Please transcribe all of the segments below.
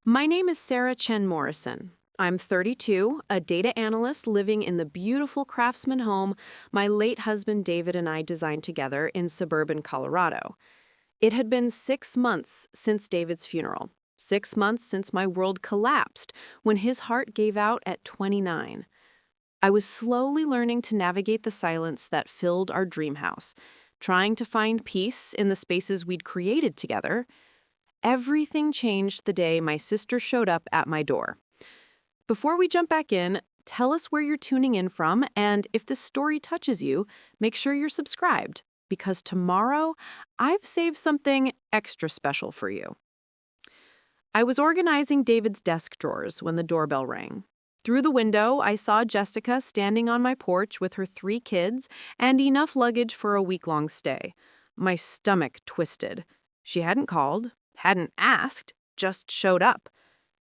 My name is Sarah Chen-Morrison. I'm 32, a data analyst living in the beautiful craftsman home my late husband David and I designed together in suburban Colorado. It had been 6 months since David's funeral, 6 months since my world collapsed when his heart gave out at 29. I was slowly learning to navigate the silence that filled our dream house, trying to find peace in the spaces we'd created together. Everything changed the day my sister showed up at my door. Before we jump back in, tell us where you're tuning in from, and if this story touches you, make sure you're subscribed, because tomorrow I've saved something extra special for you. I was organizing David's desk drawers when the doorbell rang. Through the window, I saw Jessica standing on my porch with her 3 kids and enough luggage for a week-long stay. My stomach twisted. She hadn't called, hadn't asked, just showed up.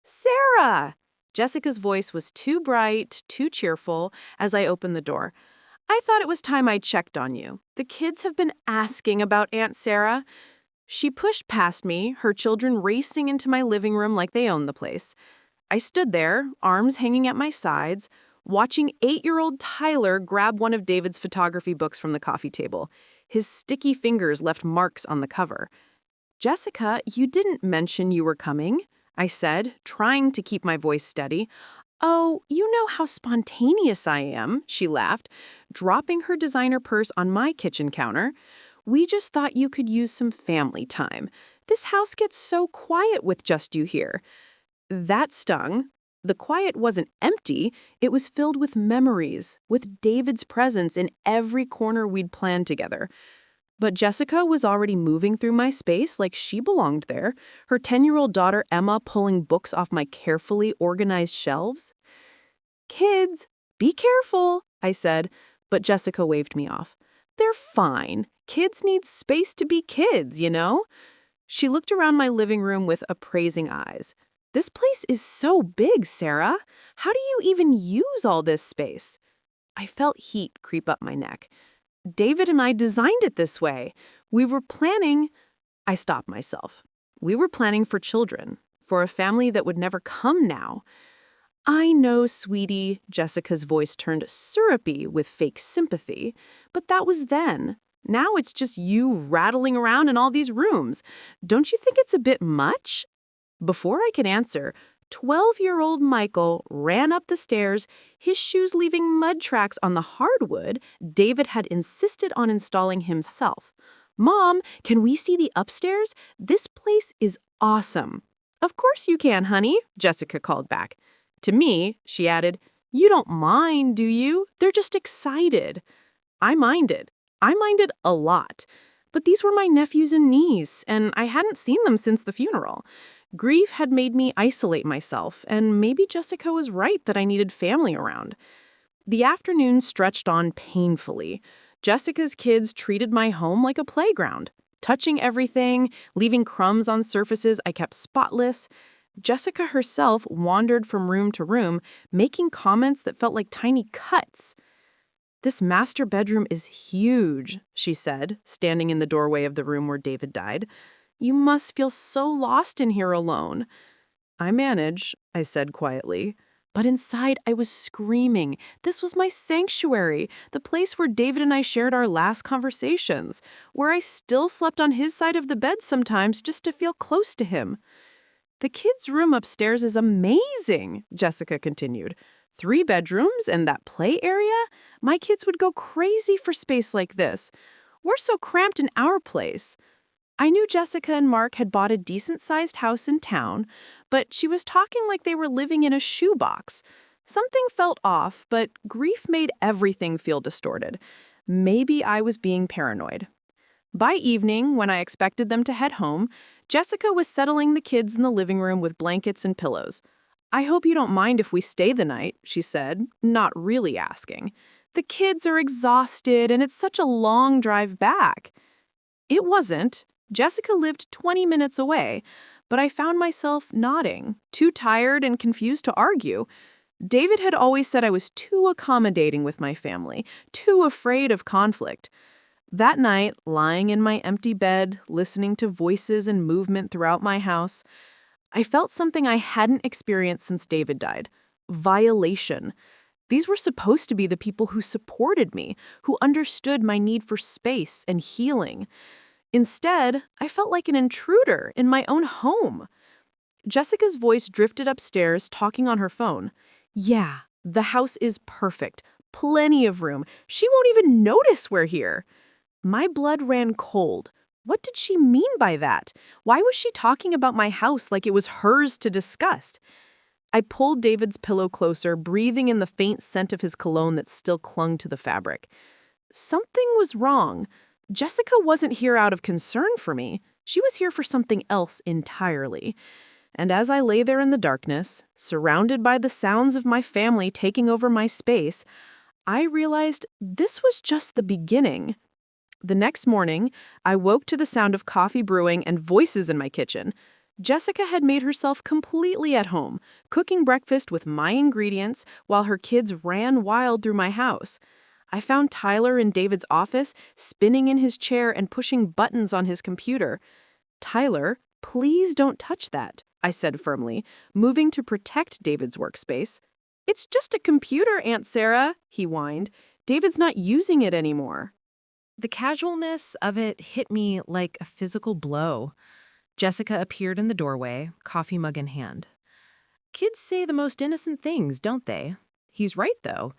"Sarah!" Jessica's voice was too bright, too cheerful as I opened the door. "I thought it was time I checked on you. The kids have been asking about Aunt Sarah." She pushed past me, her children racing into my living room like they owned the place. I stood there, arms hanging at my sides, watching 8-year-old Tyler grab one of David's photography books from the coffee table. His sticky fingers left marks on the cover. "Jessica, you didn't mention you were coming," I said, trying to keep my voice steady. "Oh, you know how spontaneous I am," she laughed, dropping her designer purse on my kitchen counter. "We just thought you could use some family time. This house gets so quiet with just you here." That stung. The quiet wasn't empty, it was filled with memories, with David's presence in every corner we'd planned together. But Jessica was already moving through my space like she belonged there, her 10-year-old daughter Emma pulling books off my carefully organized shelves. "Kids, be careful," I said, but Jessica waved me off. "They're fine. Kids need space to be kids, you know?" She looked around my living room with appraising eyes. "This place is so big, Sarah. How do you even use all this space?" I felt heat creep up my neck. "David and I designed it this way. We were planning—" I stopped myself. "We were planning for children, for a family that would never come now." "I know, sweetie," Jessica's voice turned syrupy with fake sympathy, "but that was then. Now it's just you rattling around in all these rooms. Don't you think it's a bit much?" Before I could answer, 12-year-old Michael ran up the stairs, his shoes leaving mud tracks on the hardwood David had insisted on installing himself. "Mom, can we see the upstairs? This place is awesome." "Of course you can, honey," Jessica called back. To me, she added, "You don't mind, do you? They're just excited." I minded. I minded a lot. But these were my nephews and niece, and I hadn't seen them since the funeral. Grief had made me isolate myself, and maybe Jessica was right that I needed family around. The afternoon stretched on painfully. Jessica's kids treated my home like a playground, touching everything, leaving crumbs on surfaces I kept spotless. Jessica herself wandered from room to room, making comments that felt like tiny cuts. "This master bedroom is huge," she said, standing in the doorway of the room where David died. "You must feel so lost in here alone." "I manage," I said quietly. But inside I was screaming. This was my sanctuary, the place where David and I shared our last conversations, where I still slept on his side of the bed sometimes just to feel close to him. "The kids' room upstairs is amazing," Jessica continued. 3 bedrooms and that play area? My kids would go crazy for space like this. We're so cramped in our place." I knew Jessica and Mark had bought a decent-sized house in town, but she was talking like they were living in a shoebox. Something felt off, but grief made everything feel distorted. Maybe I was being paranoid. By evening, when I expected them to head home, Jessica was settling the kids in the living room with blankets and pillows. "I hope you don't mind if we stay the night," she said, not really asking. "The kids are exhausted, and it's such a long drive back." It wasn't. Jessica lived 20 minutes away, but I found myself nodding, too tired and confused to argue. David had always said I was too accommodating with my family, too afraid of conflict. That night, lying in my empty bed, listening to voices and movement throughout my house, I felt something I hadn't experienced since David died. Violation. These were supposed to be the people who supported me, who understood my need for space and healing. Instead, I felt like an intruder in my own home. Jessica's voice drifted upstairs, talking on her phone. Yeah, the house is perfect. Plenty of room. She won't even notice we're here. My blood ran cold. What did she mean by that? Why was she talking about my house like it was hers to discuss? I pulled David's pillow closer, breathing in the faint scent of his cologne that still clung to the fabric. Something was wrong. Jessica wasn't here out of concern for me. She was here for something else entirely. And as I lay there in the darkness, surrounded by the sounds of my family taking over my space, I realized this was just the beginning. The next morning, I woke to the sound of coffee brewing and voices in my kitchen. Jessica had made herself completely at home, cooking breakfast with my ingredients while her kids ran wild through my house. I found Tyler in David's office, spinning in his chair and pushing buttons on his computer. Tyler, please don't touch that, I said firmly, moving to protect David's workspace. It's just a computer, Aunt Sarah, he whined. David's not using it anymore. The casualness of it hit me like a physical blow. Jessica appeared in the doorway, coffee mug in hand. Kids say the most innocent things, don't they? He's right, though.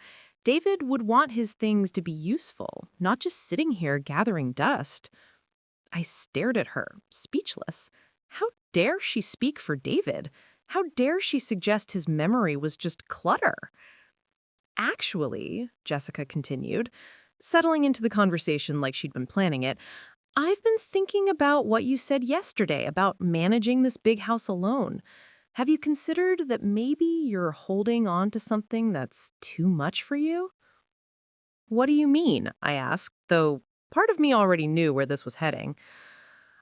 David would want his things to be useful, not just sitting here gathering dust. I stared at her, speechless. How dare she speak for David? How dare she suggest his memory was just clutter? Actually, Jessica continued, settling into the conversation like she'd been planning it, I've been thinking about what you said yesterday about managing this big house alone. Have you considered that maybe you're holding on to something that's too much for you? What do you mean? I asked, though part of me already knew where this was heading.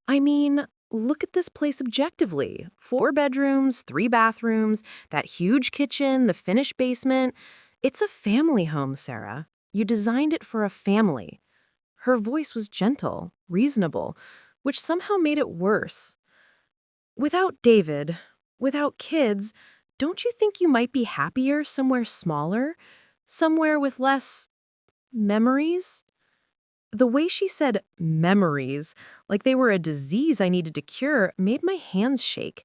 I mean, look at this place objectively. 4 bedrooms, 3 bathrooms, that huge kitchen, the finished basement. It's a family home, Sarah. You designed it for a family. Her voice was gentle, reasonable, which somehow made it worse. Without David, without kids, don't you think you might be happier somewhere smaller? Somewhere with less memories? The way she said memories, like they were a disease I needed to cure, made my hands shake.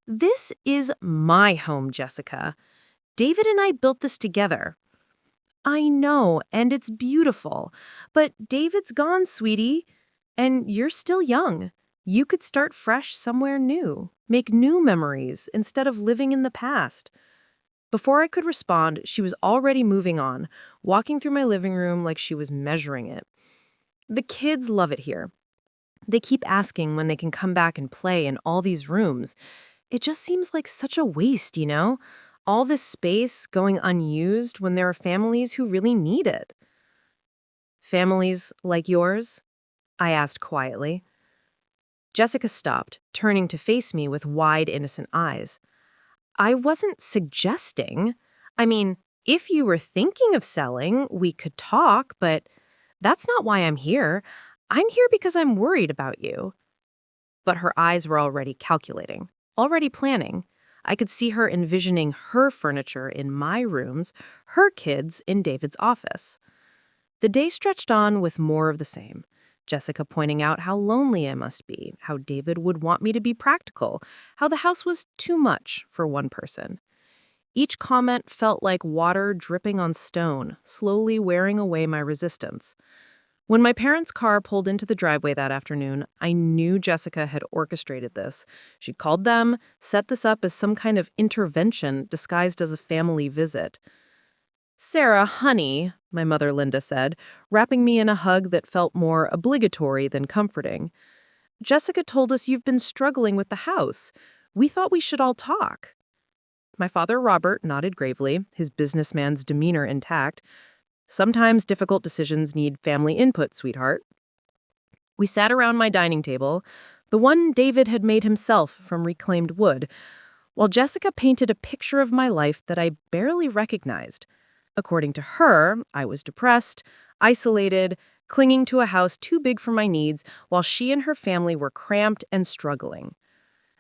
This is my home, Jessica. David and I built this together. I know, and it's beautiful. But David's gone, sweetie. And you're still young. You could start fresh somewhere new, make new memories instead of living in the past. Before I could respond, she was already moving on, walking through my living room like she was measuring it. The kids love it here. They keep asking when they can come back and play in all these rooms. It just seems like such a waste, you know? All this space going unused when there are families who really need it. Families like yours? I asked quietly. Jessica stopped, turning to face me with wide, innocent eyes. I wasn't suggesting. I mean, if you were thinking of selling, we could talk, but that's not why I'm here. I'm here because I'm worried about you. But her eyes were already calculating, already planning. I could see her envisioning her furniture in my rooms, her kids in David's office. The day stretched on with more of the same. Jessica pointing out how lonely I must be, how David would want me to be practical, how the house was too much for one person. Each comment felt like water dripping on stone, slowly wearing away my resistance. When my parents' car pulled into the driveway that afternoon, I knew Jessica had orchestrated this. She'd called them, set this up as some kind of intervention disguised as a family visit. Sarah, honey, my mother Linda said, wrapping me in a hug that felt more obligatory than comforting. Jessica told us you've been struggling with the house. We thought we should all talk. My father Robert nodded gravely, his businessman's demeanor intact. Sometimes difficult decisions need family input, sweetheart. We sat around my dining table, the one David had made himself from reclaimed wood, while Jessica painted a picture of my life that I barely recognized. According to her, I was depressed, isolated, clinging to a house too big for my needs, while she and her family were cramped and struggling.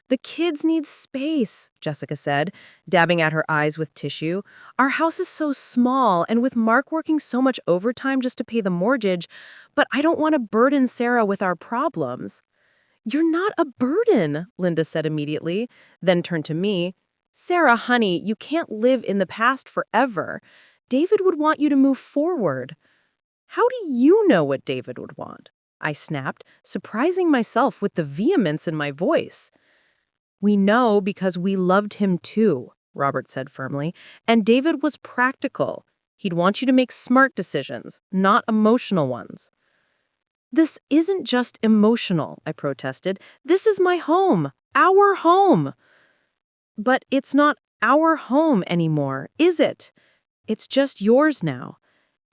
The kids need space, Jessica said, dabbing at her eyes with tissue. Our house is so small, and with Mark working so much overtime just to pay the mortgage, but I don't want to burden Sarah with our problems. You're not a burden, Linda said immediately, then turned to me. Sarah, honey, you can't live in the past forever. David would want you to move forward. How do you know what David would want? I snapped, surprising myself with the vehemence in my voice. We know because we loved him too, Robert said firmly, and David was practical. He'd want you to make smart decisions, not emotional ones. This isn't just emotional, I protested. This is my home, our home. But it's not our home anymore, is it? It's just yours now.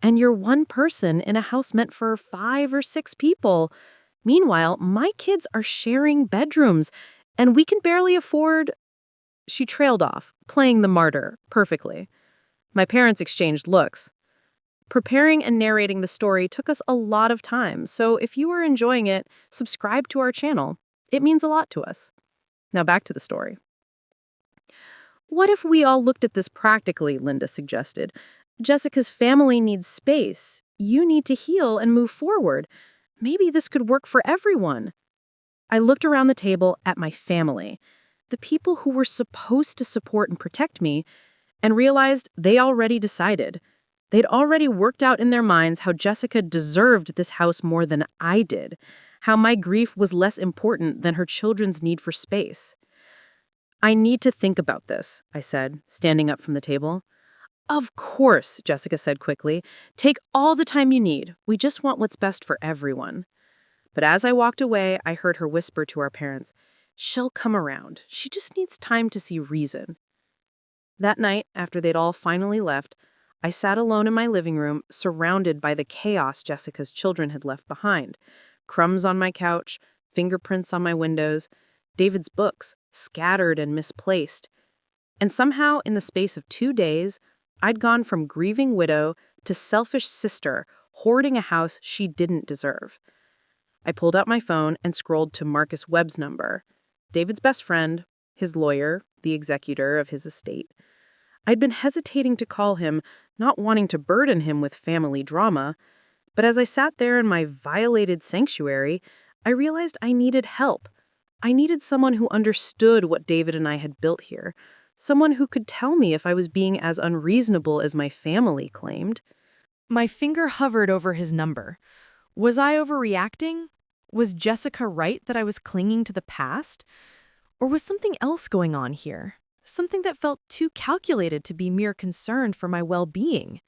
And you're one person in a house meant for 5 or 6 people. Meanwhile, my kids are sharing bedrooms, and we can barely afford... She trailed off, playing the martyr perfectly. My parents exchanged looks. Preparing and narrating the story took us a lot of time, so if you are enjoying it, subscribe to our channel. It means a lot to us. Now back to the story. What if we all looked at this practically, Linda suggested. Jessica's family needs space. You need to heal and move forward. Maybe this could work for everyone. I looked around the table at my family, the people who were supposed to support and protect me, and realized they already decided. They'd already worked out in their minds how Jessica deserved this house more than I did, how my grief was less important than her children's need for space. I need to think about this, I said, standing up from the table. Of course, Jessica said quickly. Take all the time you need. We just want what's best for everyone. But as I walked away, I heard her whisper to our parents, she'll come around. She just needs time to see reason. That night, after they'd all finally left, I sat alone in my living room, surrounded by the chaos Jessica's children had left behind. Crumbs on my couch, fingerprints on my windows, David's books, scattered and misplaced. And somehow, in the space of 2 days, I'd gone from grieving widow to selfish sister, hoarding a house she didn't deserve. I pulled out my phone and scrolled to Marcus Webb's number, David's best friend, his lawyer, the executor of his estate. I'd been hesitating to call him, not wanting to burden him with family drama, but as I sat there in my violated sanctuary, I realized I needed help. I needed someone who understood what David and I had built here, someone who could tell me if I was being as unreasonable as my family claimed. My finger hovered over his number. Was I overreacting? Was Jessica right that I was clinging to the past? Or was something else going on here? Something that felt too calculated to be mere concern for my well-being?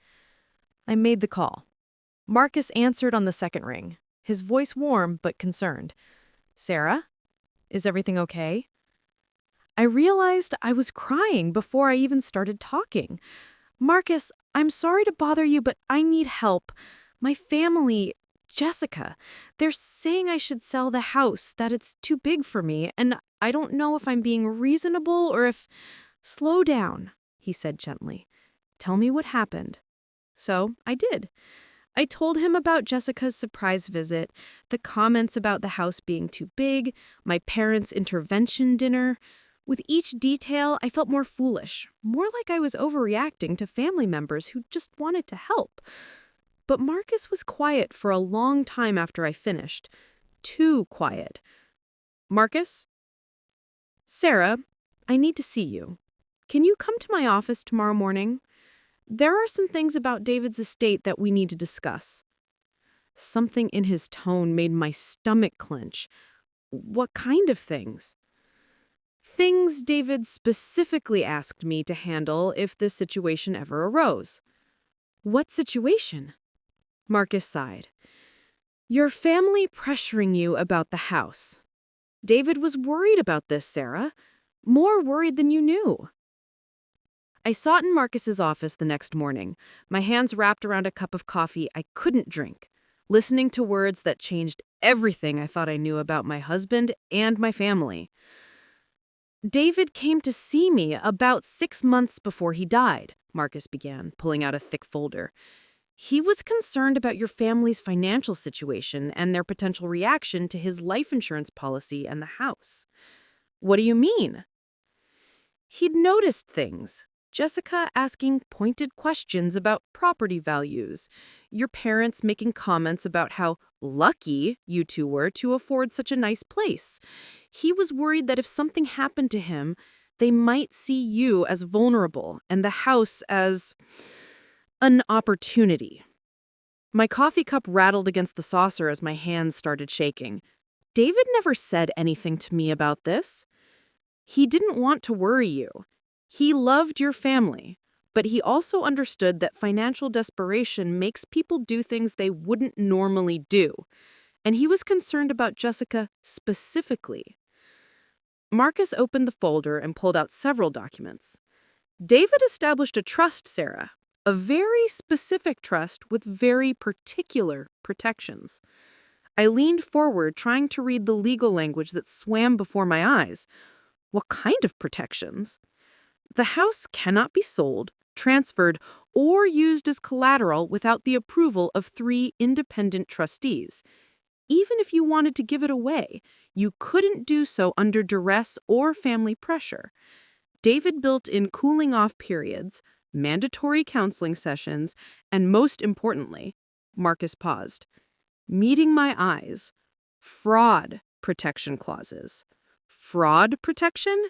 I made the call. Marcus answered on the second ring, his voice warm but concerned. Sarah? Is everything okay? I realized I was crying before I even started talking. Marcus, I'm sorry to bother you, but I need help. My family, Jessica, they're saying I should sell the house, that it's too big for me, and I don't know if I'm being reasonable or if... Slow down, he said gently. Tell me what happened. So I did. I told him about Jessica's surprise visit, the comments about the house being too big, my parents' intervention dinner. With each detail, I felt more foolish, more like I was overreacting to family members who just wanted to help. But Marcus was quiet for a long time after I finished. Too quiet. Marcus? Sarah, I need to see you. Can you come to my office tomorrow morning? There are some things about David's estate that we need to discuss. Something in his tone made my stomach clench. What kind of things? Things David specifically asked me to handle if this situation ever arose. What situation? Marcus sighed. Your family pressuring you about the house. David was worried about this, Sarah. More worried than you knew. I sat in Marcus's office the next morning, my hands wrapped around a cup of coffee I couldn't drink, listening to words that changed everything I thought I knew about my husband and my family. David came to see me about 6 months before he died, Marcus began, pulling out a thick folder. He was concerned about your family's financial situation and their potential reaction to his life insurance policy and the house. What do you mean? He'd noticed things. Jessica asking pointed questions about property values. Your parents making comments about how lucky you two were to afford such a nice place. He was worried that if something happened to him, they might see you as vulnerable and the house as an opportunity. My coffee cup rattled against the saucer as my hands started shaking. David never said anything to me about this. He didn't want to worry you. He loved your family, but he also understood that financial desperation makes people do things they wouldn't normally do, and he was concerned about Jessica specifically. Marcus opened the folder and pulled out several documents. David established a trust, Sarah, a very specific trust with very particular protections. I leaned forward, trying to read the legal language that swam before my eyes. What kind of protections? The house cannot be sold, transferred, or used as collateral without the approval of 3 independent trustees. Even if you wanted to give it away, you couldn't do so under duress or family pressure. David built in cooling-off periods, mandatory counseling sessions, and most importantly, Marcus paused, meeting my eyes, fraud protection clauses. Fraud protection?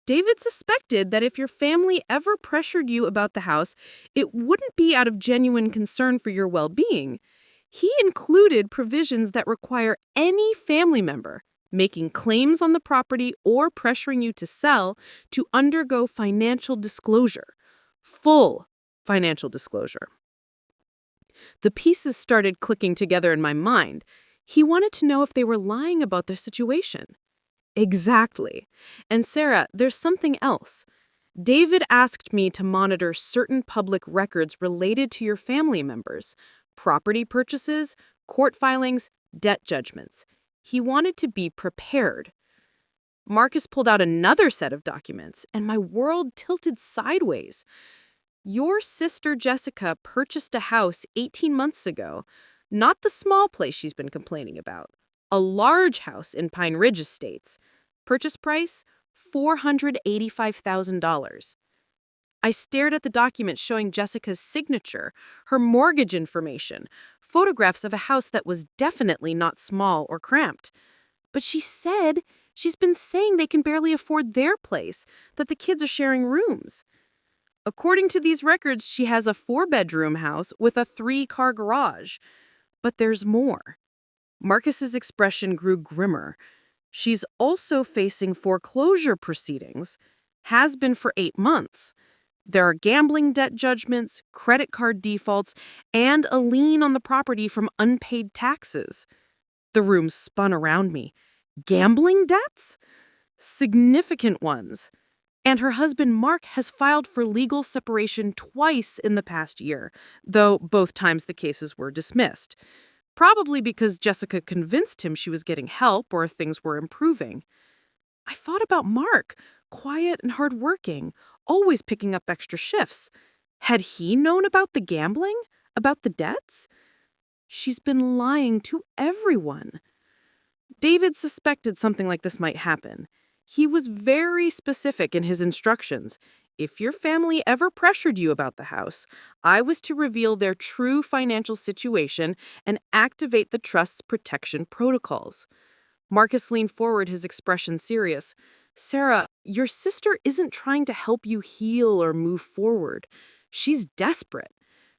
David suspected that if your family ever pressured you about the house, it wouldn't be out of genuine concern for your well-being. He included provisions that require any family member making claims on the property or pressuring you to sell to undergo financial disclosure. Full financial disclosure. The pieces started clicking together in my mind. He wanted to know if they were lying about their situation. Exactly. And Sarah, there's something else. David asked me to monitor certain public records related to your family members, property purchases, court filings, debt judgments. He wanted to be prepared. Marcus pulled out another set of documents, and my world tilted sideways. Your sister Jessica purchased a house 18 months ago, not the small place she's been complaining about. A large house in Pine Ridge Estates. Purchase price, $485,000. I stared at the document showing Jessica's signature, her mortgage information, photographs of a house that was definitely not small or cramped. But she's been saying they can barely afford their place, that the kids are sharing rooms. According to these records, she has a 4-bedroom house with a 3-car garage. But there's more. Marcus's expression grew grimmer. She's also facing foreclosure proceedings, has been for 8 months. There are gambling debt judgments, credit card defaults, and a lien on the property from unpaid taxes. The room spun around me. Gambling debts? Significant ones. And her husband Mark has filed for legal separation twice in the past year, though both times the cases were dismissed. Probably because Jessica convinced him she was getting help or things were improving. I thought about Mark, quiet and hardworking, always picking up extra shifts. Had he known about the gambling? About the debts? She's been lying to everyone. David suspected something like this might happen. He was very specific in his instructions. If your family ever pressured you about the house, I was to reveal their true financial situation and activate the trust's protection protocols. Marcus leaned forward, his expression serious. Sarah, your sister isn't trying to help you heal or move forward. She's desperate.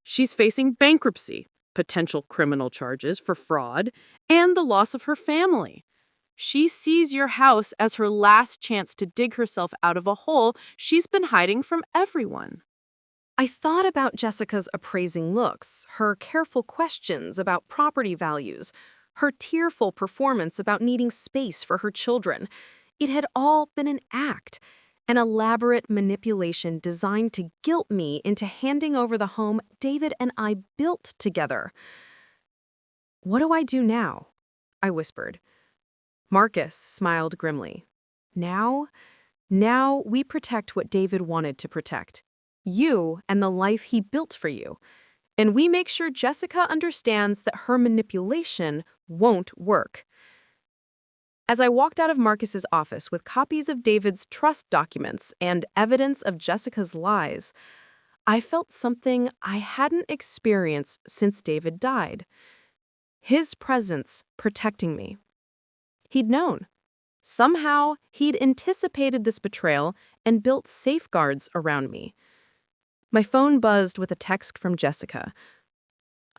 She's facing bankruptcy, potential criminal charges for fraud, and the loss of her family. She sees your house as her last chance to dig herself out of a hole she's been hiding from everyone. I thought about Jessica's appraising looks, her careful questions about property values, her tearful performance about needing space for her children. It had all been an act, an elaborate manipulation designed to guilt me into handing over the home David and I built together. What do I do now? I whispered. Marcus smiled grimly. Now we protect what David wanted to protect. You and the life he built for you. And we make sure Jessica understands that her manipulation won't work. As I walked out of Marcus's office with copies of David's trust documents and evidence of Jessica's lies, I felt something I hadn't experienced since David died. His presence protecting me. He'd known. Somehow, he'd anticipated this betrayal and built safeguards around me. My phone buzzed with a text from Jessica.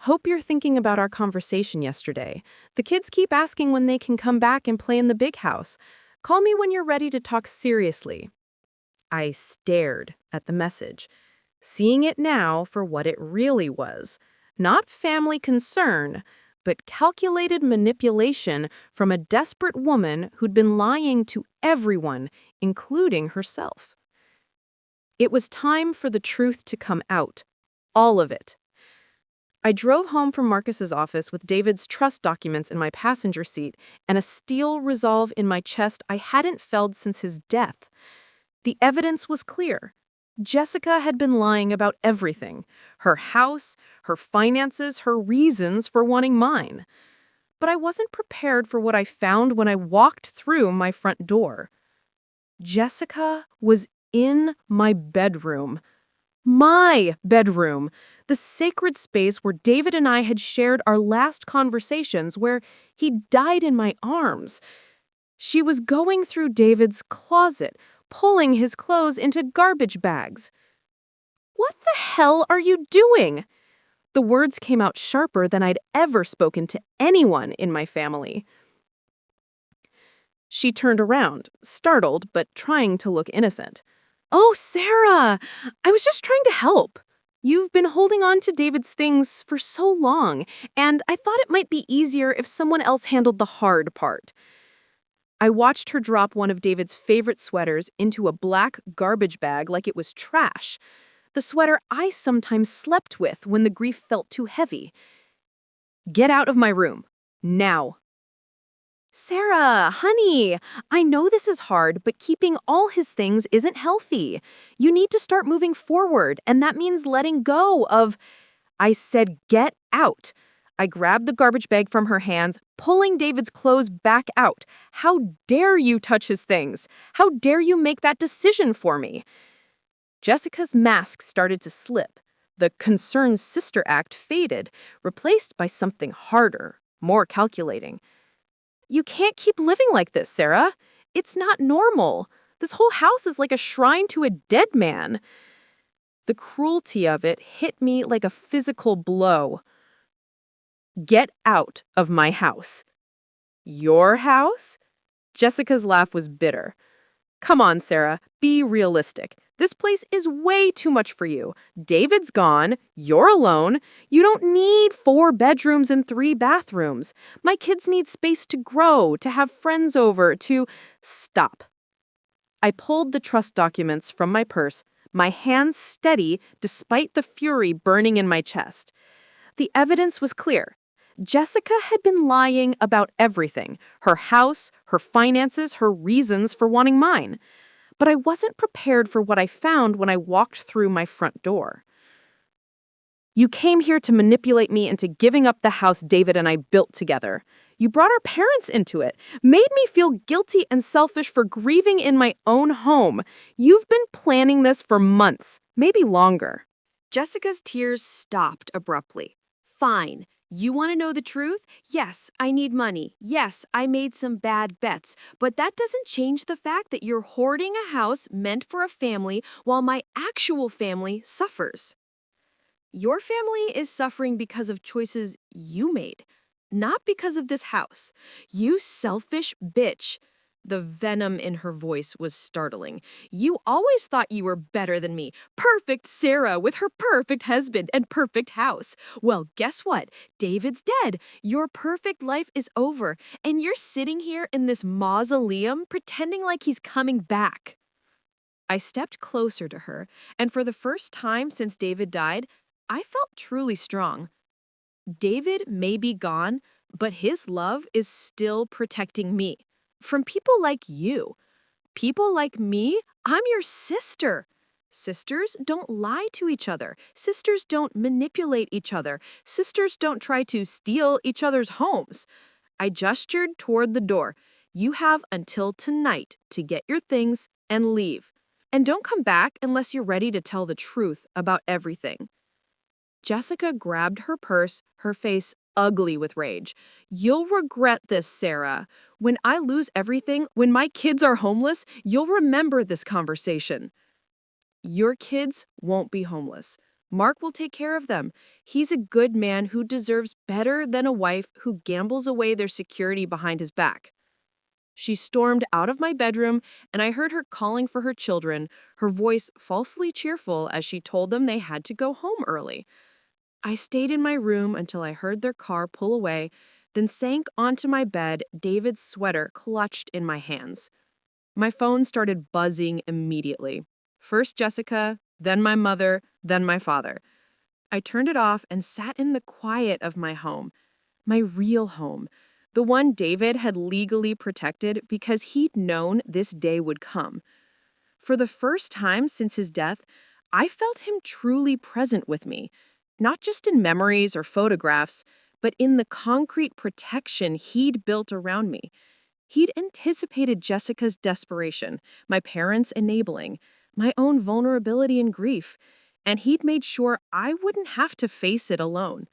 "Hope you're thinking about our conversation yesterday. The kids keep asking when they can come back and play in the big house. Call me when you're ready to talk seriously." I stared at the message, seeing it now for what it really was. Not family concern, but calculated manipulation from a desperate woman who'd been lying to everyone, including herself. It was time for the truth to come out. All of it. I drove home from Marcus's office with David's trust documents in my passenger seat and a steel resolve in my chest I hadn't felt since his death. The evidence was clear. Jessica had been lying about everything. Her house, her finances, her reasons for wanting mine. But I wasn't prepared for what I found when I walked through my front door. Jessica was in my bedroom. My bedroom. The sacred space where David and I had shared our last conversations, where he died in my arms. She was going through David's closet, pulling his clothes into garbage bags. "What the hell are you doing?" The words came out sharper than I'd ever spoken to anyone in my family. She turned around, startled but trying to look innocent. "Oh, Sarah, I was just trying to help. You've been holding on to David's things for so long, and I thought it might be easier if someone else handled the hard part." I watched her drop one of David's favorite sweaters into a black garbage bag like it was trash. The sweater I sometimes slept with when the grief felt too heavy. "Get out of my room. Now." "Sarah, honey, I know this is hard, but keeping all his things isn't healthy. You need to start moving forward, and that means letting go of—" I said, "Get out." I grabbed the garbage bag from her hands, pulling David's clothes back out. "How dare you touch his things? How dare you make that decision for me?" Jessica's mask started to slip. The concerned sister act faded, replaced by something harder, more calculating. "You can't keep living like this, Sarah. It's not normal. This whole house is like a shrine to a dead man." The cruelty of it hit me like a physical blow. "Get out of my house." "Your house?" Jessica's laugh was bitter. "Come on, Sarah, be realistic. This place is way too much for you. David's gone. You're alone. You don't need 4 bedrooms and 3 bathrooms. My kids need space to grow, to have friends over, to—" "Stop." I pulled the trust documents from my purse, my hands steady despite the fury burning in my chest. The evidence was clear. Jessica had been lying about everything: her house, her finances, her reasons for wanting mine. But I wasn't prepared for what I found when I walked through my front door. "You came here to manipulate me into giving up the house David and I built together. You brought our parents into it, made me feel guilty and selfish for grieving in my own home. You've been planning this for months, maybe longer." Jessica's tears stopped abruptly. "Fine. You want to know the truth? Yes, I need money. Yes, I made some bad bets. But that doesn't change the fact that you're hoarding a house meant for a family while my actual family suffers. Your family is suffering because of choices you made, not because of this house. You selfish bitch." The venom in her voice was startling. "You always thought you were better than me. Perfect Sarah with her perfect husband and perfect house. Well, guess what? David's dead. Your perfect life is over, and you're sitting here in this mausoleum pretending like he's coming back." I stepped closer to her, and for the first time since David died, I felt truly strong. David may be gone, but his love is still protecting me. From people like you. People like me, I'm your sister. Sisters don't lie to each other. Sisters don't manipulate each other. Sisters don't try to steal each other's homes. I gestured toward the door. You have until tonight to get your things and leave. And don't come back unless you're ready to tell the truth about everything." Jessica grabbed her purse, her face ugly with rage. "You'll regret this, Sarah. When I lose everything, when my kids are homeless, you'll remember this conversation." "Your kids won't be homeless. Mark will take care of them. He's a good man who deserves better than a wife who gambles away their security behind his back." She stormed out of my bedroom, and I heard her calling for her children, her voice falsely cheerful as she told them they had to go home early. I stayed in my room until I heard their car pull away, then sank onto my bed, David's sweater clutched in my hands. My phone started buzzing immediately. First Jessica, then my mother, then my father. I turned it off and sat in the quiet of my home, my real home, the one David had legally protected because he'd known this day would come. For the first time since his death, I felt him truly present with me, not just in memories or photographs, but in the concrete protection he'd built around me. He'd anticipated Jessica's desperation, my parents' enabling, my own vulnerability and grief, and he'd made sure I wouldn't have to face it alone.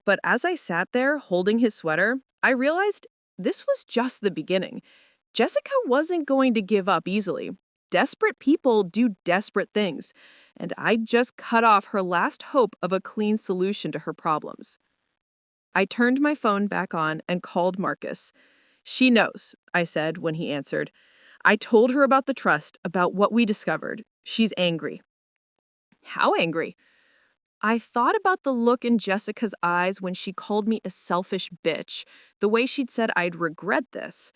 But as I sat there holding his sweater, I realized this was just the beginning. Jessica wasn't going to give up easily. Desperate people do desperate things, and I'd just cut off her last hope of a clean solution to her problems. I turned my phone back on and called Marcus. "She knows," I said when he answered. "I told her about the trust, about what we discovered. She's angry." "How angry?" I thought about the look in Jessica's eyes when she called me a selfish bitch, the way she'd said I'd regret this.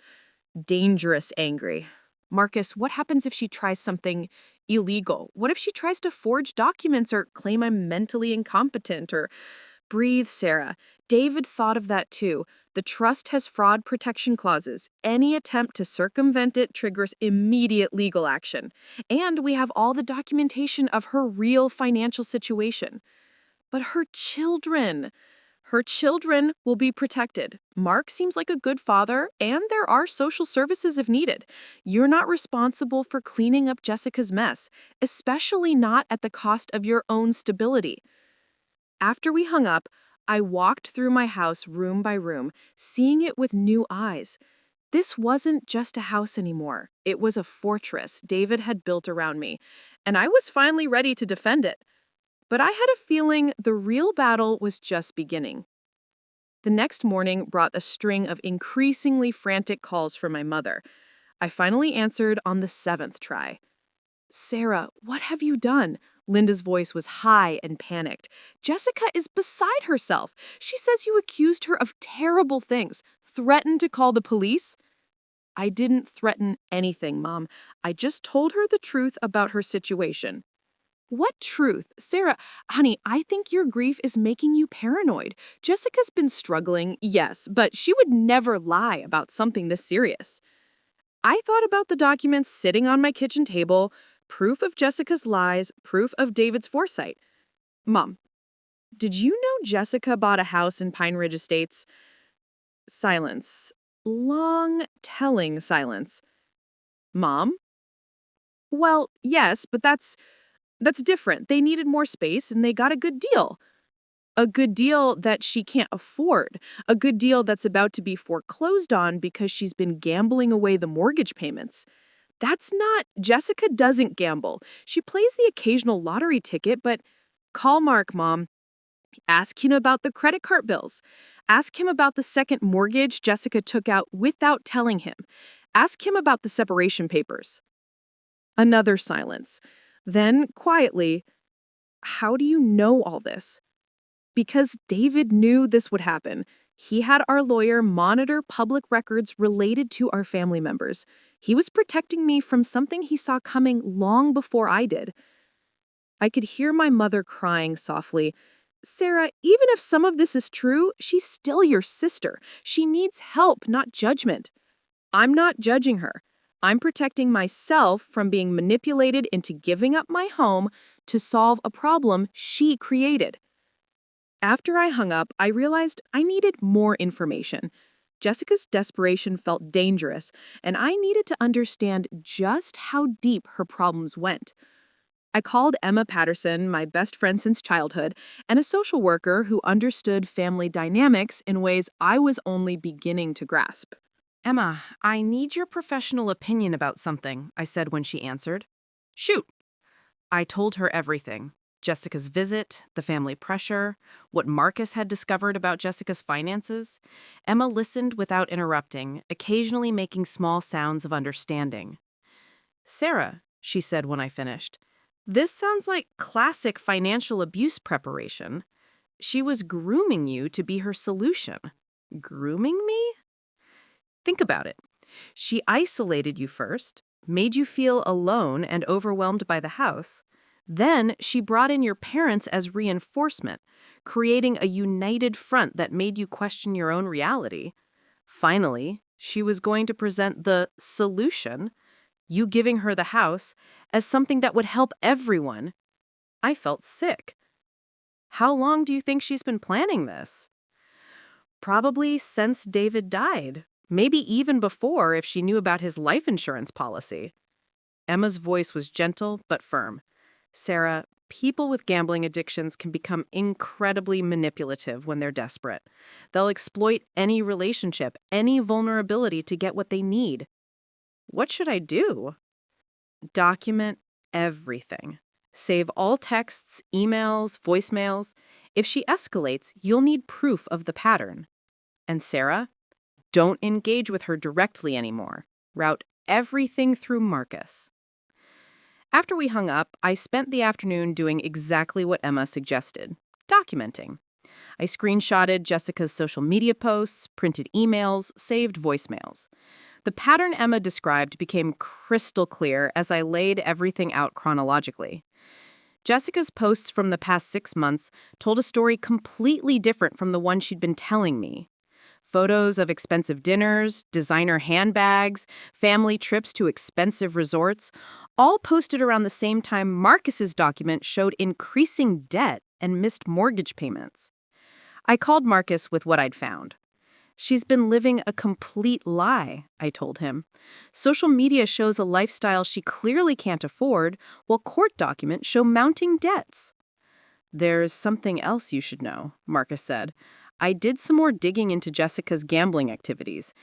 Dangerous angry. "Marcus, what happens if she tries something illegal? What if she tries to forge documents or claim I'm mentally incompetent or—" "Breathe, Sarah. David thought of that too. The trust has fraud protection clauses. Any attempt to circumvent it triggers immediate legal action. And we have all the documentation of her real financial situation." "But her children—" "Her children will be protected. Mark seems like a good father, and there are social services if needed. You're not responsible for cleaning up Jessica's mess, especially not at the cost of your own stability." After we hung up, I walked through my house room by room, seeing it with new eyes. This wasn't just a house anymore. It was a fortress David had built around me, and I was finally ready to defend it. But I had a feeling the real battle was just beginning. The next morning brought a string of increasingly frantic calls from my mother. I finally answered on the 7th try. "Sarah, what have you done?" Linda's voice was high and panicked. "Jessica is beside herself. She says you accused her of terrible things, threatened to call the police." "I didn't threaten anything, Mom. I just told her the truth about her situation." "What truth? Sarah, honey, I think your grief is making you paranoid. Jessica's been struggling, yes, but she would never lie about something this serious." I thought about the documents sitting on my kitchen table, proof of Jessica's lies, proof of David's foresight. "Mom, did you know Jessica bought a house in Pine Ridge Estates?" Silence. Long, telling silence. "Mom?" "Well, yes, but that's different. They needed more space and they got a good deal." "A good deal that she can't afford. A good deal that's about to be foreclosed on because she's been gambling away the mortgage payments." "That's not— Jessica doesn't gamble. She plays the occasional lottery ticket, but—" "Call Mark, Mom. Ask him about the credit card bills. Ask him about the second mortgage Jessica took out without telling him. Ask him about the separation papers." Another silence. Then, quietly, "How do you know all this?" "Because David knew this would happen. He had our lawyer monitor public records related to our family members. He was protecting me from something he saw coming long before I did." I could hear my mother crying softly. "Sarah, even if some of this is true, she's still your sister. She needs help, not judgment." "I'm not judging her. I'm protecting myself from being manipulated into giving up my home to solve a problem she created." After I hung up, I realized I needed more information. Jessica's desperation felt dangerous, and I needed to understand just how deep her problems went. I called Emma Patterson, my best friend since childhood, and a social worker who understood family dynamics in ways I was only beginning to grasp. "Emma, I need your professional opinion about something," I said when she answered. "Shoot." I told her everything. Jessica's visit, the family pressure, what Marcus had discovered about Jessica's finances. Emma listened without interrupting, occasionally making small sounds of understanding. "Sarah," she said when I finished, "this sounds like classic financial abuse preparation. She was grooming you to be her solution." Grooming me? Think about it. She isolated you first, made you feel alone and overwhelmed by the house. Then she brought in your parents as reinforcement, creating a united front that made you question your own reality. Finally, she was going to present the solution, you giving her the house, as something that would help everyone. I felt sick. How long do you think she's been planning this? Probably since David died. Maybe even before if she knew about his life insurance policy. Emma's voice was gentle but firm. "Sarah, people with gambling addictions can become incredibly manipulative when they're desperate. They'll exploit any relationship, any vulnerability to get what they need. What should I do?" "Document everything. Save all texts, emails, voicemails. If she escalates, you'll need proof of the pattern. And Sarah, don't engage with her directly anymore. Route everything through Marcus." After we hung up, I spent the afternoon doing exactly what Emma suggested, documenting. I screenshotted Jessica's social media posts, printed emails, saved voicemails. The pattern Emma described became crystal clear as I laid everything out chronologically. Jessica's posts from the past 6 months told a story completely different from the one she'd been telling me. Photos of expensive dinners, designer handbags, family trips to expensive resorts, all posted around the same time Marcus's document showed increasing debt and missed mortgage payments. I called Marcus with what I'd found. "She's been living a complete lie," I told him. "Social media shows a lifestyle she clearly can't afford, while court documents show mounting debts." "There's something else you should know," Marcus said. "I did some more digging into Jessica's gambling activities.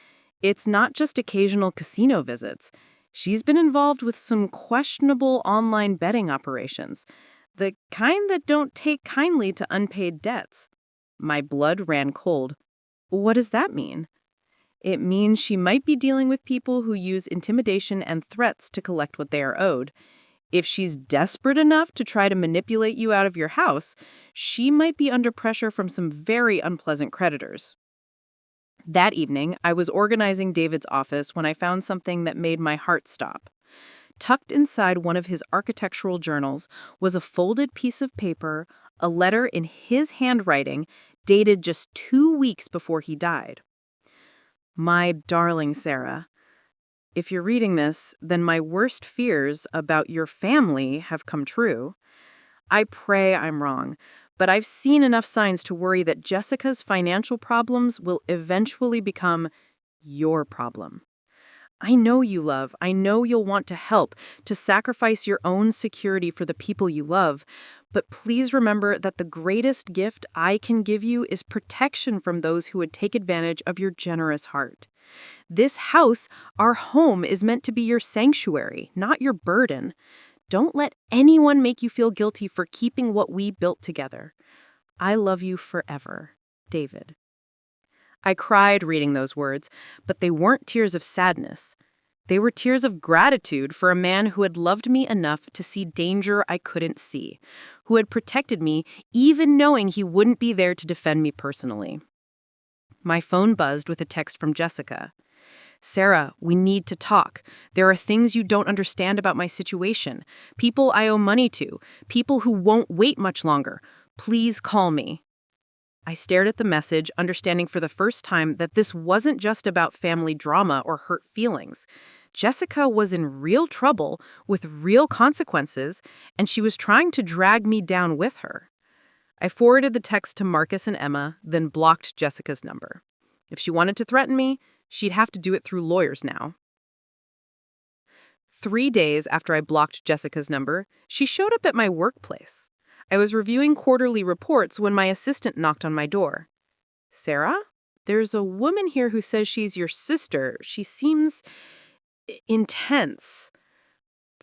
It's not just occasional casino visits. She's been involved with some questionable online betting operations, the kind that don't take kindly to unpaid debts." My blood ran cold. "What does that mean?" "It means she might be dealing with people who use intimidation and threats to collect what they are owed. If she's desperate enough to try to manipulate you out of your house, she might be under pressure from some very unpleasant creditors." That evening, I was organizing David's office when I found something that made my heart stop. Tucked inside one of his architectural journals was a folded piece of paper, a letter in his handwriting, dated just 2 weeks before he died. "My darling Sarah, if you're reading this, then my worst fears about your family have come true. I pray I'm wrong, but I've seen enough signs to worry that Jessica's financial problems will eventually become your problem. I know you love, I know you'll want to help, to sacrifice your own security for the people you love, but please remember that the greatest gift I can give you is protection from those who would take advantage of your generous heart. This house, our home, is meant to be your sanctuary, not your burden. Don't let anyone make you feel guilty for keeping what we built together. I love you forever, David." I cried reading those words, but they weren't tears of sadness. They were tears of gratitude for a man who had loved me enough to see danger I couldn't see, who had protected me even knowing he wouldn't be there to defend me personally. My phone buzzed with a text from Jessica. "Sarah, we need to talk. There are things you don't understand about my situation. People I owe money to. People who won't wait much longer. Please call me." I stared at the message, understanding for the first time that this wasn't just about family drama or hurt feelings. Jessica was in real trouble with real consequences, and she was trying to drag me down with her. I forwarded the text to Marcus and Emma, then blocked Jessica's number. If she wanted to threaten me, she'd have to do it through lawyers now. 3 days after I blocked Jessica's number, she showed up at my workplace. I was reviewing quarterly reports when my assistant knocked on my door. Sarah, there's a woman here who says she's your sister. She seems intense.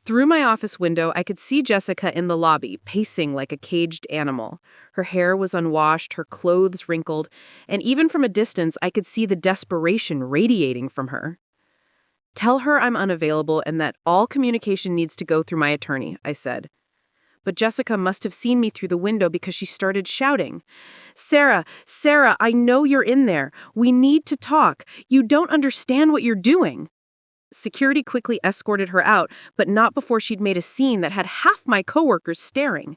Through my office window, I could see Jessica in the lobby, pacing like a caged animal. Her hair was unwashed, her clothes wrinkled, and even from a distance, I could see the desperation radiating from her. Tell her I'm unavailable and that all communication needs to go through my attorney, I said. But Jessica must have seen me through the window because she started shouting. Sarah, I know you're in there. We need to talk. You don't understand what you're doing. Security quickly escorted her out, but not before she'd made a scene that had half my coworkers staring.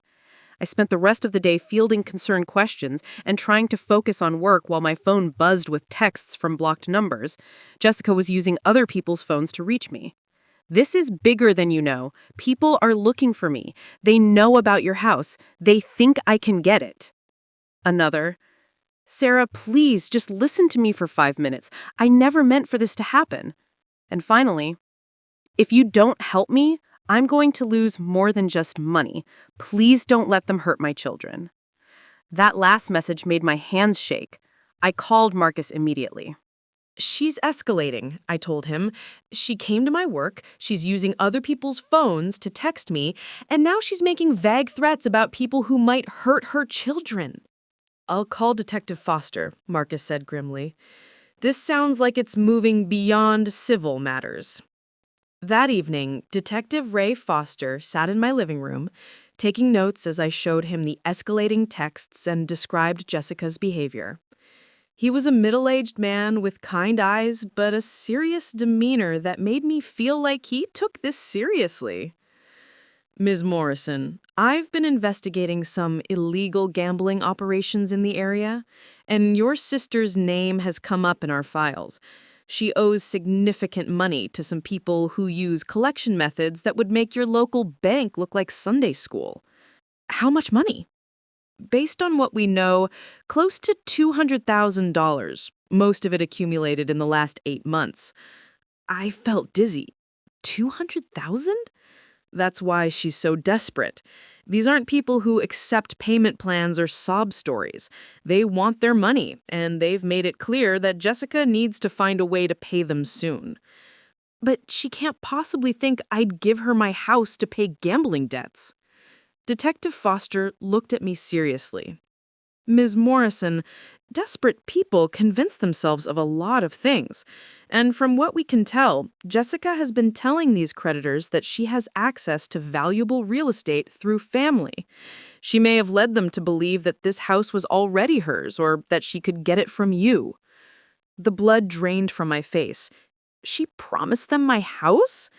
I spent the rest of the day fielding concerned questions and trying to focus on work while my phone buzzed with texts from blocked numbers. Jessica was using other people's phones to reach me. This is bigger than you know. People are looking for me. They know about your house. They think I can get it. Another. Sarah, please, just listen to me for 5 minutes. I never meant for this to happen. And finally, if you don't help me, I'm going to lose more than just money. Please don't let them hurt my children. That last message made my hands shake. I called Marcus immediately. She's escalating, I told him. She came to my work, she's using other people's phones to text me, and now she's making vague threats about people who might hurt her children. I'll call Detective Foster, Marcus said grimly. This sounds like it's moving beyond civil matters. That evening, Detective Ray Foster sat in my living room, taking notes as I showed him the escalating texts and described Jessica's behavior. He was a middle-aged man with kind eyes, but a serious demeanor that made me feel like he took this seriously. Ms. Morrison, I've been investigating some illegal gambling operations in the area, and your sister's name has come up in our files. She owes significant money to some people who use collection methods that would make your local bank look like Sunday school. How much money? Based on what we know, close to $200,000, most of it accumulated in the last 8 months. I felt dizzy. 200,000? That's why she's so desperate. These aren't people who accept payment plans or sob stories. They want their money, and they've made it clear that Jessica needs to find a way to pay them soon. But she can't possibly think I'd give her my house to pay gambling debts. Detective Foster looked at me seriously. Ms. Morrison, desperate people convince themselves of a lot of things. And from what we can tell, Jessica has been telling these creditors that she has access to valuable real estate through family. She may have led them to believe that this house was already hers or that she could get it from you. The blood drained from my face. She promised them my house?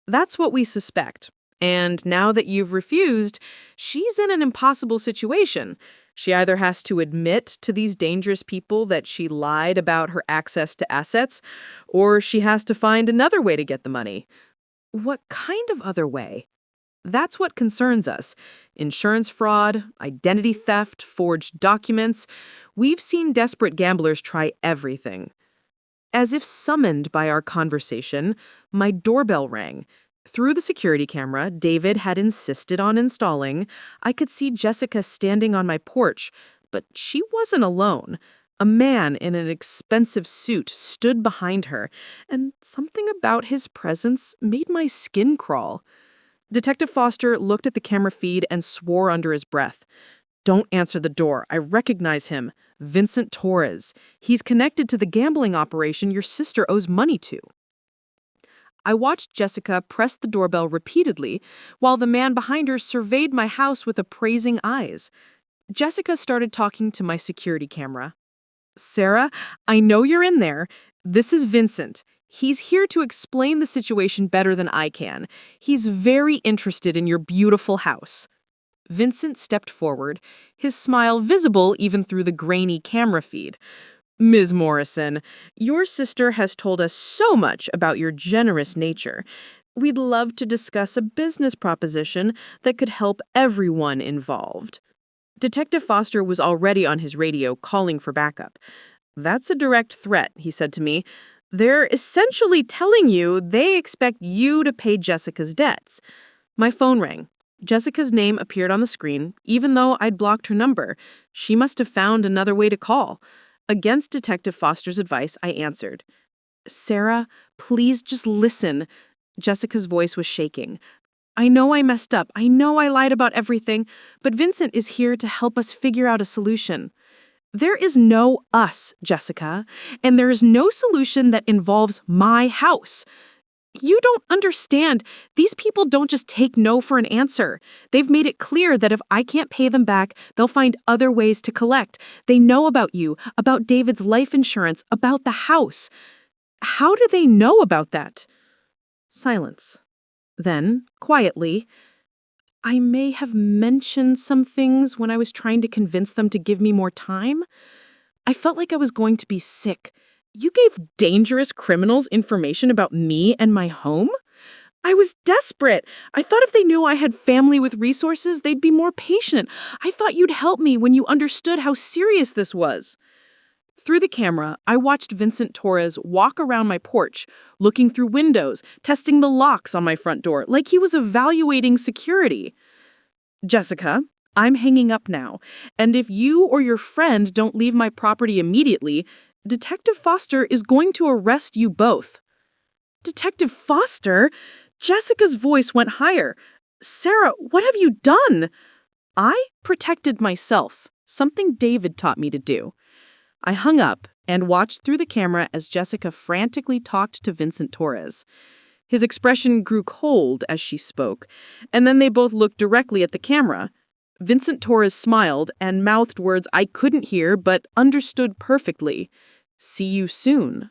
That's what we suspect. And now that you've refused, she's in an impossible situation. She either has to admit to these dangerous people that she lied about her access to assets, or she has to find another way to get the money. What kind of other way? That's what concerns us. Insurance fraud, identity theft, forged documents. We've seen desperate gamblers try everything. As if summoned by our conversation, my doorbell rang. Through the security camera David had insisted on installing, I could see Jessica standing on my porch, but she wasn't alone. A man in an expensive suit stood behind her, and something about his presence made my skin crawl. Detective Foster looked at the camera feed and swore under his breath. Don't answer the door. I recognize him. Vincent Torres. He's connected to the gambling operation your sister owes money to. I watched Jessica press the doorbell repeatedly while the man behind her surveyed my house with appraising eyes. Jessica started talking to my security camera. Sarah, I know you're in there. This is Vincent. He's here to explain the situation better than I can. He's very interested in your beautiful house. Vincent stepped forward, his smile visible even through the grainy camera feed. Ms. Morrison, your sister has told us so much about your generous nature. We'd love to discuss a business proposition that could help everyone involved. Detective Foster was already on his radio calling for backup. That's a direct threat, he said to me. They're essentially telling you they expect you to pay Jessica's debts. My phone rang. Jessica's name appeared on the screen, even though I'd blocked her number. She must have found another way to call. Against Detective Foster's advice, I answered. Sarah, please just listen. Jessica's voice was shaking. I know I messed up. I know I lied about everything, but Vincent is here to help us figure out a solution. There is no us, Jessica, and there is no solution that involves my house. You don't understand. These people don't just take no for an answer. They've made it clear that if I can't pay them back, they'll find other ways to collect. They know about you, about David's life insurance, about the house. How do they know about that? Silence. Then, quietly, I may have mentioned some things when I was trying to convince them to give me more time. I felt like I was going to be sick. You gave dangerous criminals information about me and my home? I was desperate. I thought if they knew I had family with resources, they'd be more patient. I thought you'd help me when you understood how serious this was. Through the camera, I watched Vincent Torres walk around my porch, looking through windows, testing the locks on my front door, like he was evaluating security. Jessica, I'm hanging up now, and if you or your friend don't leave my property immediately, Detective Foster is going to arrest you both. Detective Foster? Jessica's voice went higher. Sarah, what have you done? I protected myself, something David taught me to do. I hung up and watched through the camera as Jessica frantically talked to Vincent Torres. His expression grew cold as she spoke, and then they both looked directly at the camera. Vincent Torres smiled and mouthed words I couldn't hear but understood perfectly. See you soon.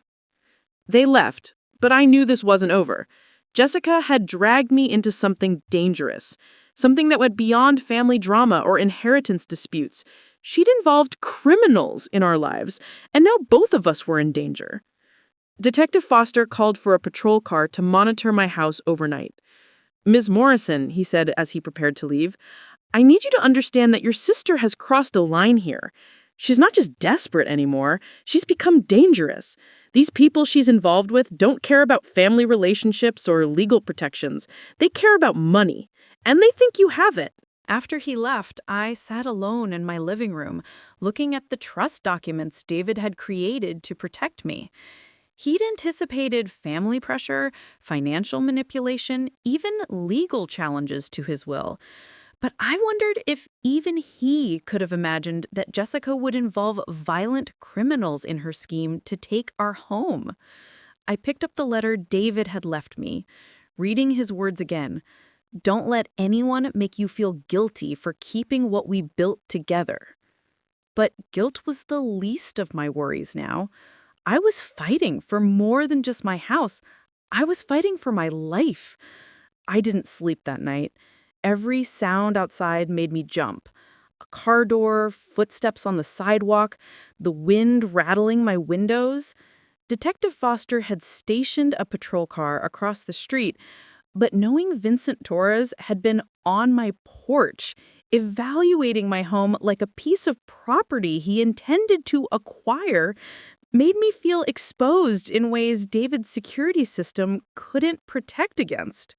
They left, but I knew this wasn't over. Jessica had dragged me into something dangerous, something that went beyond family drama or inheritance disputes. She'd involved criminals in our lives, and now both of us were in danger. Detective Foster called for a patrol car to monitor my house overnight. Ms. Morrison, he said as he prepared to leave, I need you to understand that your sister has crossed a line here. She's not just desperate anymore, she's become dangerous. These people she's involved with don't care about family relationships or legal protections. They care about money, and they think you have it. After he left, I sat alone in my living room, looking at the trust documents David had created to protect me. He'd anticipated family pressure, financial manipulation, even legal challenges to his will. But I wondered if even he could have imagined that Jessica would involve violent criminals in her scheme to take our home. I picked up the letter David had left me, reading his words again. Don't let anyone make you feel guilty for keeping what we built together. But guilt was the least of my worries now. I was fighting for more than just my house. I was fighting for my life. I didn't sleep that night. Every sound outside made me jump. A car door, footsteps on the sidewalk, the wind rattling my windows. Detective Foster had stationed a patrol car across the street, but knowing Vincent Torres had been on my porch, evaluating my home like a piece of property he intended to acquire, made me feel exposed in ways David's security system couldn't protect against.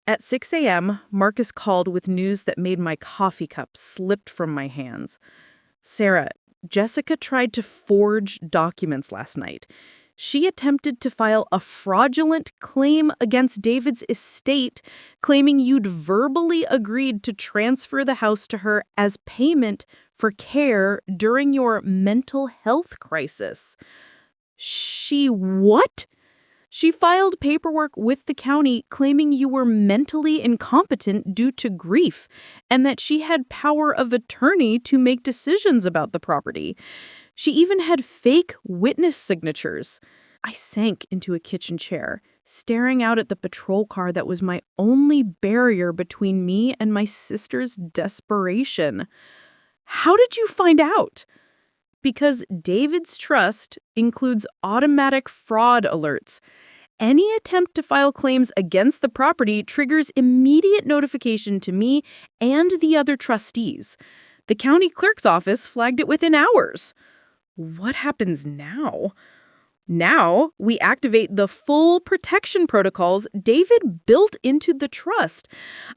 At 6 a.m., Marcus called with news that made my coffee cup slip from my hands. Sarah, Jessica tried to forge documents last night. She attempted to file a fraudulent claim against David's estate, claiming you'd verbally agreed to transfer the house to her as payment for care during your mental health crisis. She what? She filed paperwork with the county claiming you were mentally incompetent due to grief and that she had power of attorney to make decisions about the property. She even had fake witness signatures. I sank into a kitchen chair, staring out at the patrol car that was my only barrier between me and my sister's desperation. How did you find out? Because David's trust includes automatic fraud alerts. Any attempt to file claims against the property triggers immediate notification to me and the other trustees. The county clerk's office flagged it within hours. What happens now? Now, we activate the full protection protocols David built into the trust.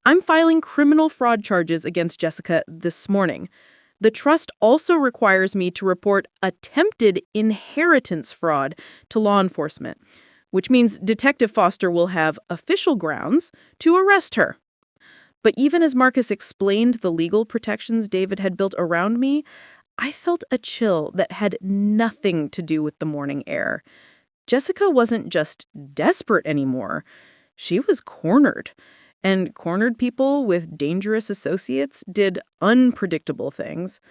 I'm filing criminal fraud charges against Jessica this morning. The trust also requires me to report attempted inheritance fraud to law enforcement, which means Detective Foster will have official grounds to arrest her. But even as Marcus explained the legal protections David had built around me, I felt a chill that had nothing to do with the morning air. Jessica wasn't just desperate anymore. She was cornered. And cornered people with dangerous associates did unpredictable things.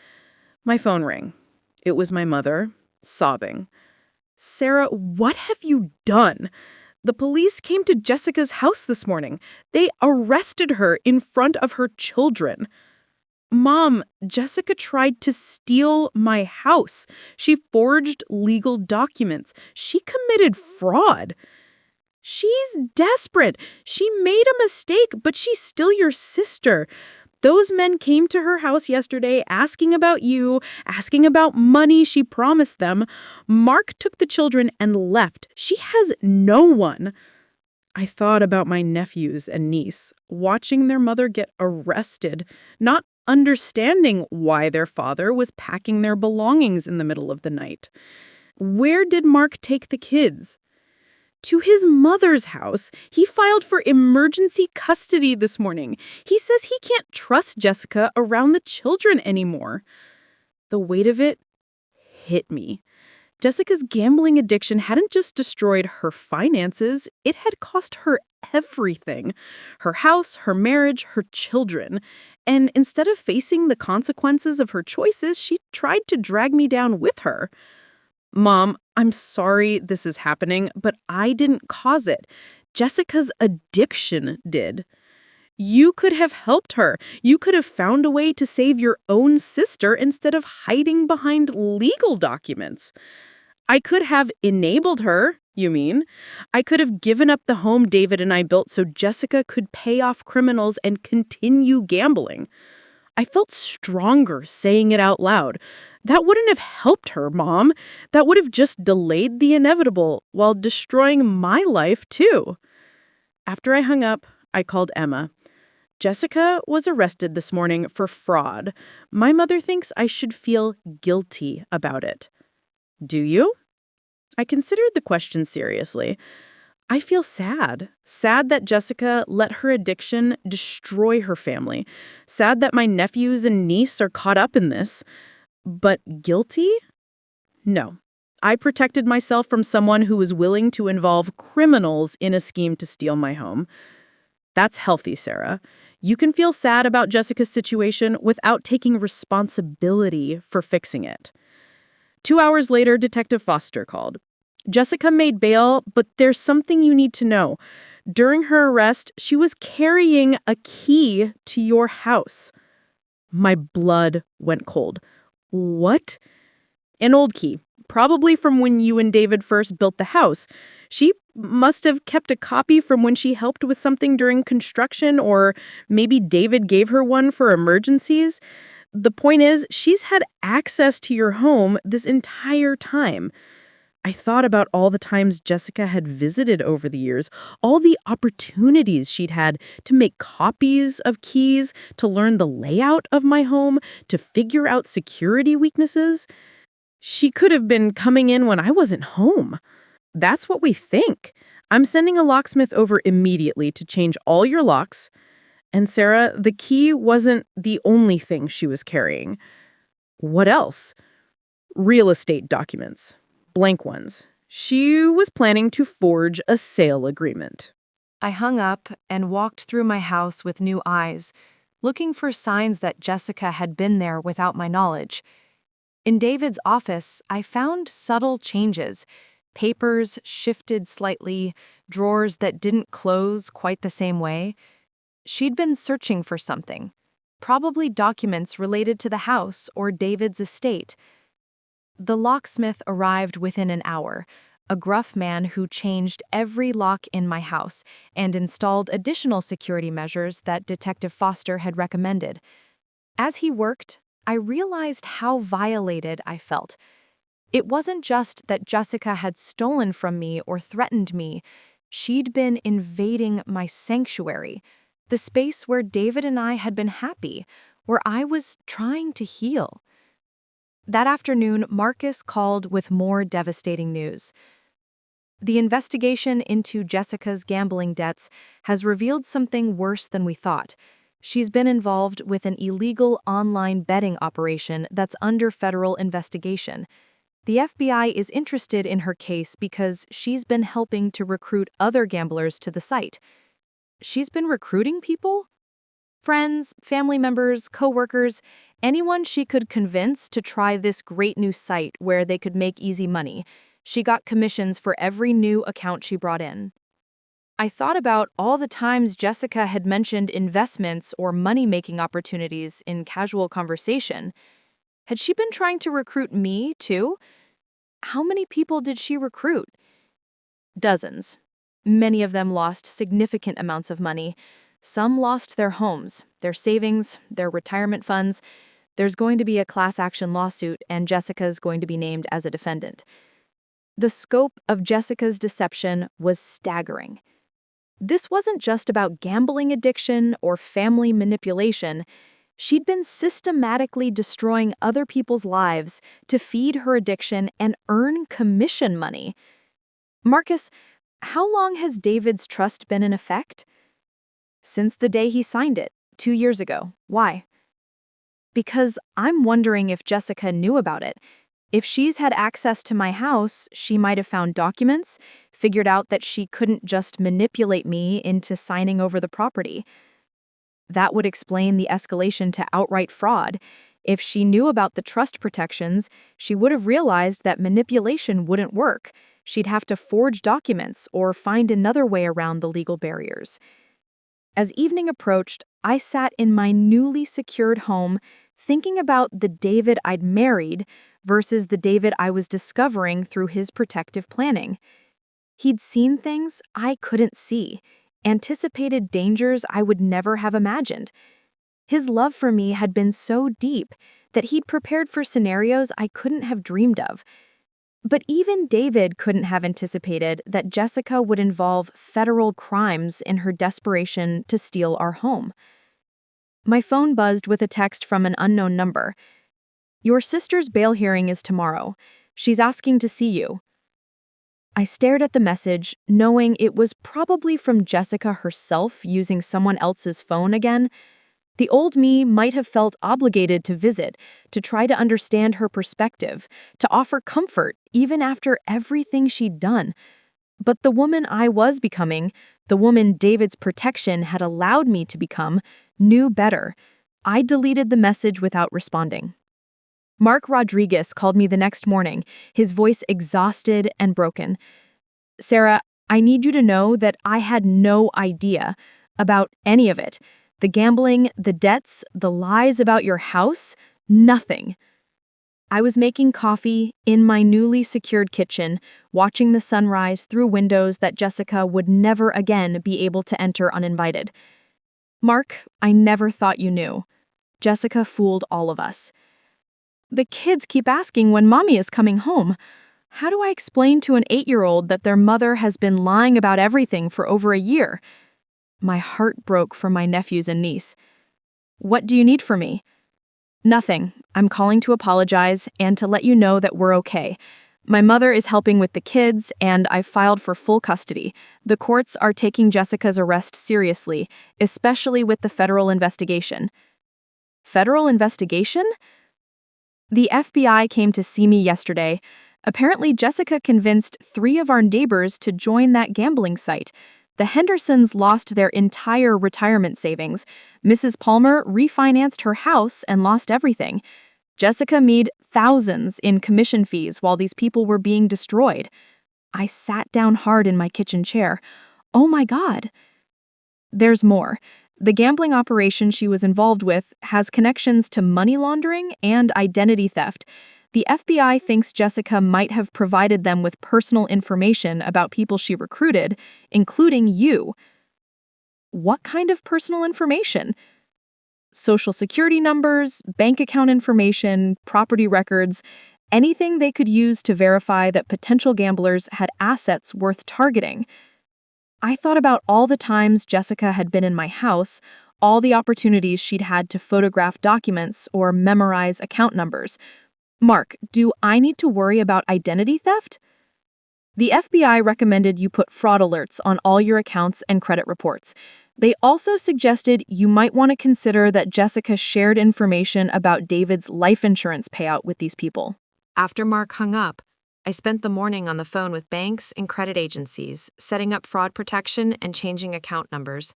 My phone rang. It was my mother, sobbing. "Sarah, what have you done? The police came to Jessica's house this morning. They arrested her in front of her children." "Mom, Jessica tried to steal my house. She forged legal documents. She committed fraud." "She's desperate. She made a mistake, but she's still your sister. Those men came to her house yesterday asking about you, asking about money she promised them. Mark took the children and left. She has no one." I thought about my nephews and niece, watching their mother get arrested, not understanding why their father was packing their belongings in the middle of the night. Where did Mark take the kids? To his mother's house. He filed for emergency custody this morning. He says he can't trust Jessica around the children anymore. The weight of it hit me. Jessica's gambling addiction hadn't just destroyed her finances, it had cost her everything. Her house, her marriage, her children. And instead of facing the consequences of her choices, she tried to drag me down with her. "Mom, I'm sorry this is happening, but I didn't cause it. Jessica's addiction did. You could have helped her. You could have found a way to save your own sister instead of hiding behind legal documents. I could have enabled her, you mean? I could have given up the home David and I built so Jessica could pay off criminals and continue gambling." I felt stronger saying it out loud. That wouldn't have helped her, Mom. That would have just delayed the inevitable while destroying my life, too. After I hung up, I called Emma. "Jessica was arrested this morning for fraud. My mother thinks I should feel guilty about it." "Do you?" I considered the question seriously. I feel sad. Sad that Jessica let her addiction destroy her family. Sad that my nephews and niece are caught up in this. But guilty? No. I protected myself from someone who was willing to involve criminals in a scheme to steal my home. That's healthy, Sarah. You can feel sad about Jessica's situation without taking responsibility for fixing it. 2 hours later, Detective Foster called. "Jessica made bail, but there's something you need to know. During her arrest, she was carrying a key to your house." My blood went cold. "What?" "An old key, probably from when you and David first built the house. She must have kept a copy from when she helped with something during construction, or maybe David gave her one for emergencies. The point is, she's had access to your home this entire time." I thought about all the times Jessica had visited over the years, all the opportunities she'd had to make copies of keys, to learn the layout of my home, to figure out security weaknesses. She could have been coming in when I wasn't home. That's what we think. I'm sending a locksmith over immediately to change all your locks. And Sarah, the key wasn't the only thing she was carrying. What else? Real estate documents. Blank ones. She was planning to forge a sale agreement. I hung up and walked through my house with new eyes, looking for signs that Jessica had been there without my knowledge. In David's office, I found subtle changes. Papers shifted slightly, drawers that didn't close quite the same way. She'd been searching for something, probably documents related to the house or David's estate. The locksmith arrived within an hour, a gruff man who changed every lock in my house and installed additional security measures that Detective Foster had recommended. As he worked, I realized how violated I felt. It wasn't just that Jessica had stolen from me or threatened me. She'd been invading my sanctuary, the space where David and I had been happy, where I was trying to heal. That afternoon, Marcus called with more devastating news. The investigation into Jessica's gambling debts has revealed something worse than we thought. She's been involved with an illegal online betting operation that's under federal investigation. The FBI is interested in her case because she's been helping to recruit other gamblers to the site. She's been recruiting people? Friends, family members, coworkers, anyone she could convince to try this great new site where they could make easy money. She got commissions for every new account she brought in. I thought about all the times Jessica had mentioned investments or money-making opportunities in casual conversation. Had she been trying to recruit me, too? How many people did she recruit? Dozens. Many of them lost significant amounts of money. Some lost their homes, their savings, their retirement funds. There's going to be a class action lawsuit, and Jessica's going to be named as a defendant. The scope of Jessica's deception was staggering. This wasn't just about gambling addiction or family manipulation. She'd been systematically destroying other people's lives to feed her addiction and earn commission money. Marcus, how long has David's trust been in effect? Since the day he signed it, 2 years ago. Why? Because I'm wondering if Jessica knew about it. If she's had access to my house, she might have found documents, figured out that she couldn't just manipulate me into signing over the property. That would explain the escalation to outright fraud. If she knew about the trust protections, she would have realized that manipulation wouldn't work. She'd have to forge documents or find another way around the legal barriers. As evening approached, I sat in my newly secured home, thinking about the David I'd married versus the David I was discovering through his protective planning. He'd seen things I couldn't see, anticipated dangers I would never have imagined. His love for me had been so deep that he'd prepared for scenarios I couldn't have dreamed of. But even David couldn't have anticipated that Jessica would involve federal crimes in her desperation to steal our home. My phone buzzed with a text from an unknown number. "Your sister's bail hearing is tomorrow. She's asking to see you." I stared at the message, knowing it was probably from Jessica herself using someone else's phone again. The old me might have felt obligated to visit, to try to understand her perspective, to offer comfort even after everything she'd done. But the woman I was becoming, the woman David's protection had allowed me to become, knew better. I deleted the message without responding. Mark Rodriguez called me the next morning, his voice exhausted and broken. "Sarah, I need you to know that I had no idea about any of it. The gambling, the debts, the lies about your house, nothing." I was making coffee in my newly secured kitchen, watching the sunrise through windows that Jessica would never again be able to enter uninvited. "Mark, I never thought you knew. Jessica fooled all of us. The kids keep asking when Mommy is coming home. How do I explain to an 8-year-old that their mother has been lying about everything for over a year?" My heart broke for my nephews and niece. "What do you need from me?" "Nothing. I'm calling to apologize and to let you know that we're okay. My mother is helping with the kids, and I filed for full custody. The courts are taking Jessica's arrest seriously, especially with the federal investigation." Federal investigation? The FBI came to see me yesterday. Apparently, Jessica convinced 3 of our neighbors to join that gambling site. The Hendersons lost their entire retirement savings. Mrs. Palmer refinanced her house and lost everything. Jessica made thousands in commission fees while these people were being destroyed. I sat down hard in my kitchen chair. Oh my God. There's more. The gambling operation she was involved with has connections to money laundering and identity theft. The FBI thinks Jessica might have provided them with personal information about people she recruited, including you. What kind of personal information? Social security numbers, bank account information, property records. anything they could use to verify that potential gamblers had assets worth targeting. I thought about all the times Jessica had been in my house, all the opportunities she'd had to photograph documents or memorize account numbers. Mark, do I need to worry about identity theft? The FBI recommended you put fraud alerts on all your accounts and credit reports. They also suggested you might want to consider that Jessica shared information about David's life insurance payout with these people. After Mark hung up, I spent the morning on the phone with banks and credit agencies, setting up fraud protection and changing account numbers.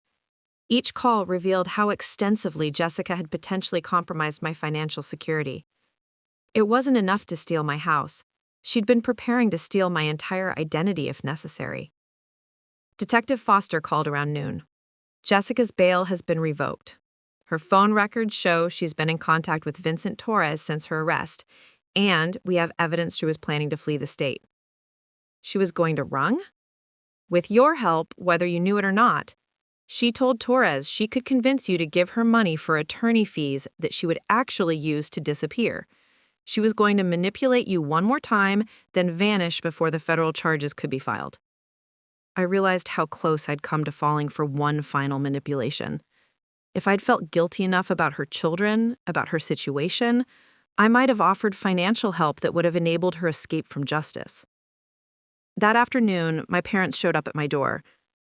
Each call revealed how extensively Jessica had potentially compromised my financial security. It wasn't enough to steal my house. She'd been preparing to steal my entire identity if necessary. Detective Foster called around noon. Jessica's bail has been revoked. Her phone records show she's been in contact with Vincent Torres since her arrest, and we have evidence she was planning to flee the state. She was going to run? With your help, whether you knew it or not, she told Torres she could convince you to give her money for attorney fees that she would actually use to disappear. She was going to manipulate you one more time, then vanish before the federal charges could be filed. I realized how close I'd come to falling for one final manipulation. If I'd felt guilty enough about her children, about her situation, I might have offered financial help that would have enabled her escape from justice. That afternoon, my parents showed up at my door.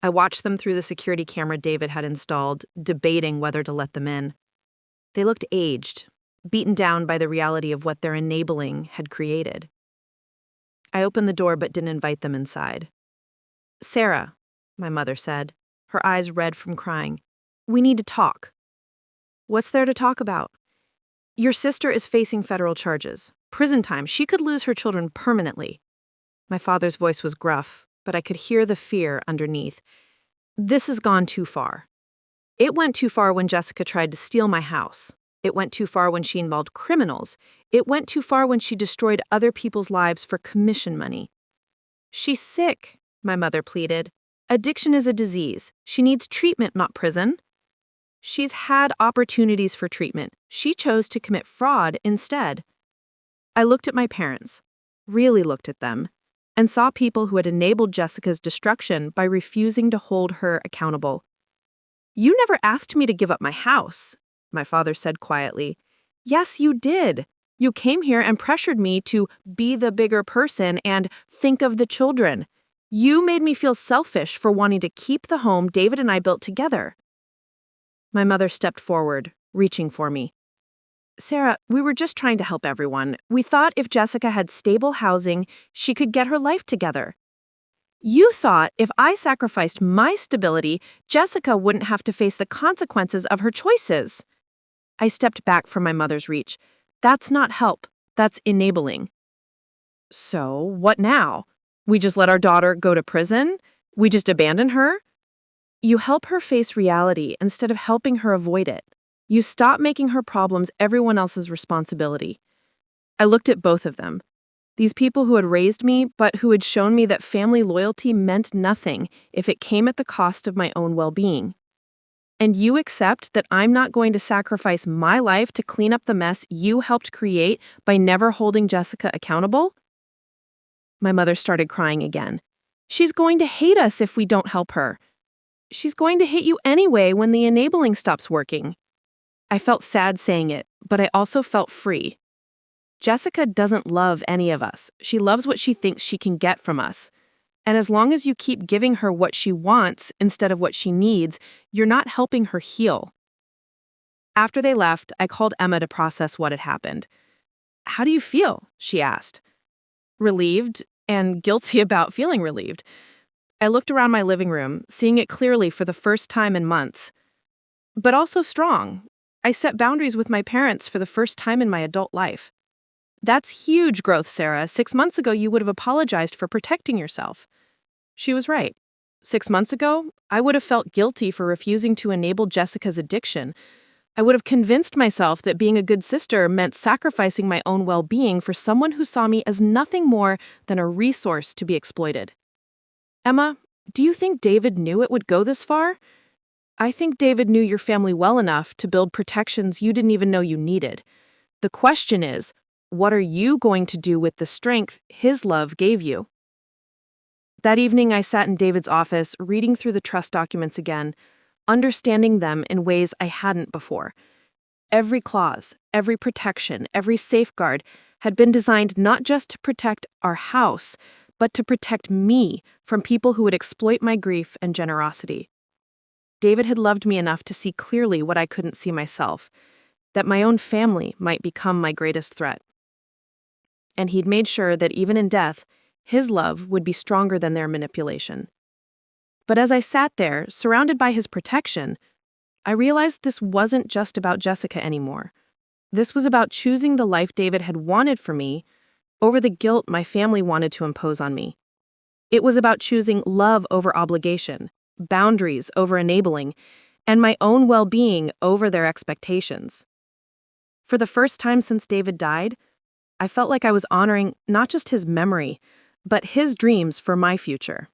I watched them through the security camera David had installed, debating whether to let them in. They looked aged, beaten down by the reality of what their enabling had created. I opened the door but didn't invite them inside. "Sarah," my mother said, her eyes red from crying, "we need to talk." "What's there to talk about?" "Your sister is facing federal charges. Prison time. She could lose her children permanently." My father's voice was gruff, but I could hear the fear underneath. "This has gone too far. It went too far when Jessica tried to steal my house. It went too far when she involved criminals. It went too far when she destroyed other people's lives for commission money." "She's sick," my mother pleaded. "Addiction is a disease. She needs treatment, not prison." "She's had opportunities for treatment. She chose to commit fraud instead." I looked at my parents, really looked at them, and saw people who had enabled Jessica's destruction by refusing to hold her accountable. "You never asked me to give up my house," my father said quietly. "Yes, you did. You came here and pressured me to be the bigger person and think of the children. You made me feel selfish for wanting to keep the home David and I built together." My mother stepped forward, reaching for me. "Sarah, we were just trying to help everyone. We thought if Jessica had stable housing, she could get her life together. You thought if I sacrificed my stability, Jessica wouldn't have to face the consequences of her choices." I stepped back from my mother's reach. "That's not help. That's enabling." "So, what now? We just let our daughter go to prison? We just abandon her?" "You help her face reality instead of helping her avoid it. You stop making her problems everyone else's responsibility." I looked at both of them. These people who had raised me, but who had shown me that family loyalty meant nothing if it came at the cost of my own well-being. "And you accept that I'm not going to sacrifice my life to clean up the mess you helped create by never holding Jessica accountable?" My mother started crying again. "She's going to hate us if we don't help her. She's going to hate you anyway when the enabling stops working." I felt sad saying it, but I also felt free. Jessica doesn't love any of us. She loves what she thinks she can get from us. And as long as you keep giving her what she wants instead of what she needs, you're not helping her heal. After they left, I called Emma to process what had happened. "How do you feel?" she asked. Relieved and guilty about feeling relieved. I looked around my living room, seeing it clearly for the first time in months. But also strong. I set boundaries with my parents for the first time in my adult life. "That's huge growth, Sarah. 6 months ago, you would have apologized for protecting yourself." She was right. 6 months ago, I would have felt guilty for refusing to enable Jessica's addiction. I would have convinced myself that being a good sister meant sacrificing my own well-being for someone who saw me as nothing more than a resource to be exploited. Emma, do you think David knew it would go this far? I think David knew your family well enough to build protections you didn't even know you needed. The question is, What are you going to do with the strength his love gave you? That evening, I sat in David's office, reading through the trust documents again, understanding them in ways I hadn't before. Every clause, every protection, every safeguard had been designed not just to protect our house, but to protect me from people who would exploit my grief and generosity. David had loved me enough to see clearly what I couldn't see myself, that my own family might become my greatest threat. And he'd made sure that even in death, his love would be stronger than their manipulation. But as I sat there, surrounded by his protection, I realized this wasn't just about Jessica anymore. This was about choosing the life David had wanted for me over the guilt my family wanted to impose on me. It was about choosing love over obligation, boundaries over enabling, and my own well-being over their expectations. For the first time since David died, I felt like I was honoring not just his memory, but his dreams for my future.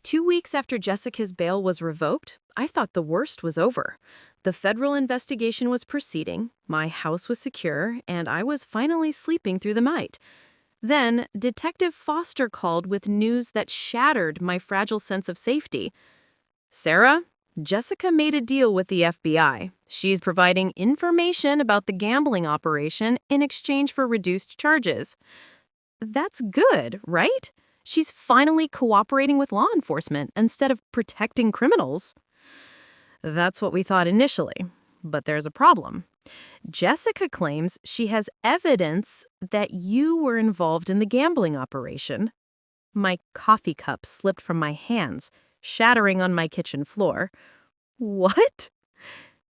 2 weeks after Jessica's bail was revoked, I thought the worst was over. The federal investigation was proceeding, my house was secure, and I was finally sleeping through the night. Then, Detective Foster called with news that shattered my fragile sense of safety. Sarah, Jessica made a deal with the FBI. She's providing information about the gambling operation in exchange for reduced charges. That's good, right? She's finally cooperating with law enforcement instead of protecting criminals. That's what we thought initially, but there's a problem. Jessica claims she has evidence that you were involved in the gambling operation. My coffee cup slipped from my hands, shattering on my kitchen floor. What?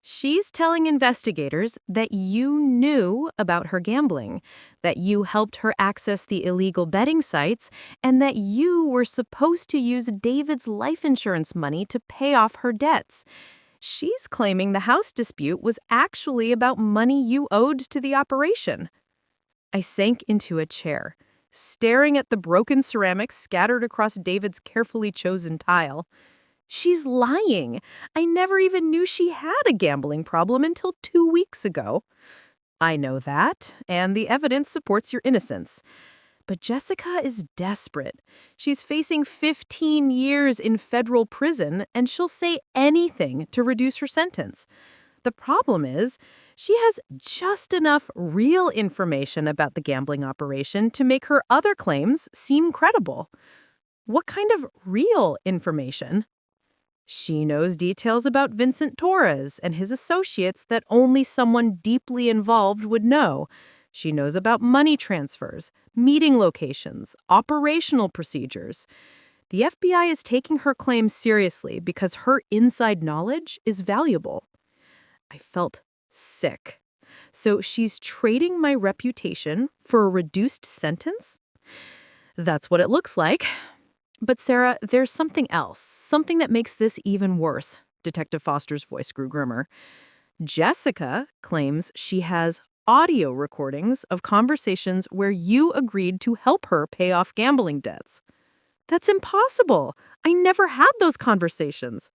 She's telling investigators that you knew about her gambling, that you helped her access the illegal betting sites, and that you were supposed to use David's life insurance money to pay off her debts. She's claiming the house dispute was actually about money you owed to the operation. I sank into a chair, staring at the broken ceramics scattered across David's carefully chosen tile. She's lying. I never even knew she had a gambling problem until 2 weeks ago. I know that, and the evidence supports your innocence. But Jessica is desperate. She's facing 15 years in federal prison, and she'll say anything to reduce her sentence. The problem is, she has just enough real information about the gambling operation to make her other claims seem credible. What kind of real information? She knows details about Vincent Torres and his associates that only someone deeply involved would know. She knows about money transfers, meeting locations, operational procedures. The FBI is taking her claims seriously because her inside knowledge is valuable. I felt sick. So she's trading my reputation for a reduced sentence? That's what it looks like. But Sarah, there's something else, something that makes this even worse. Detective Foster's voice grew grimmer. Jessica claims she has audio recordings of conversations where you agreed to help her pay off gambling debts. That's impossible. I never had those conversations.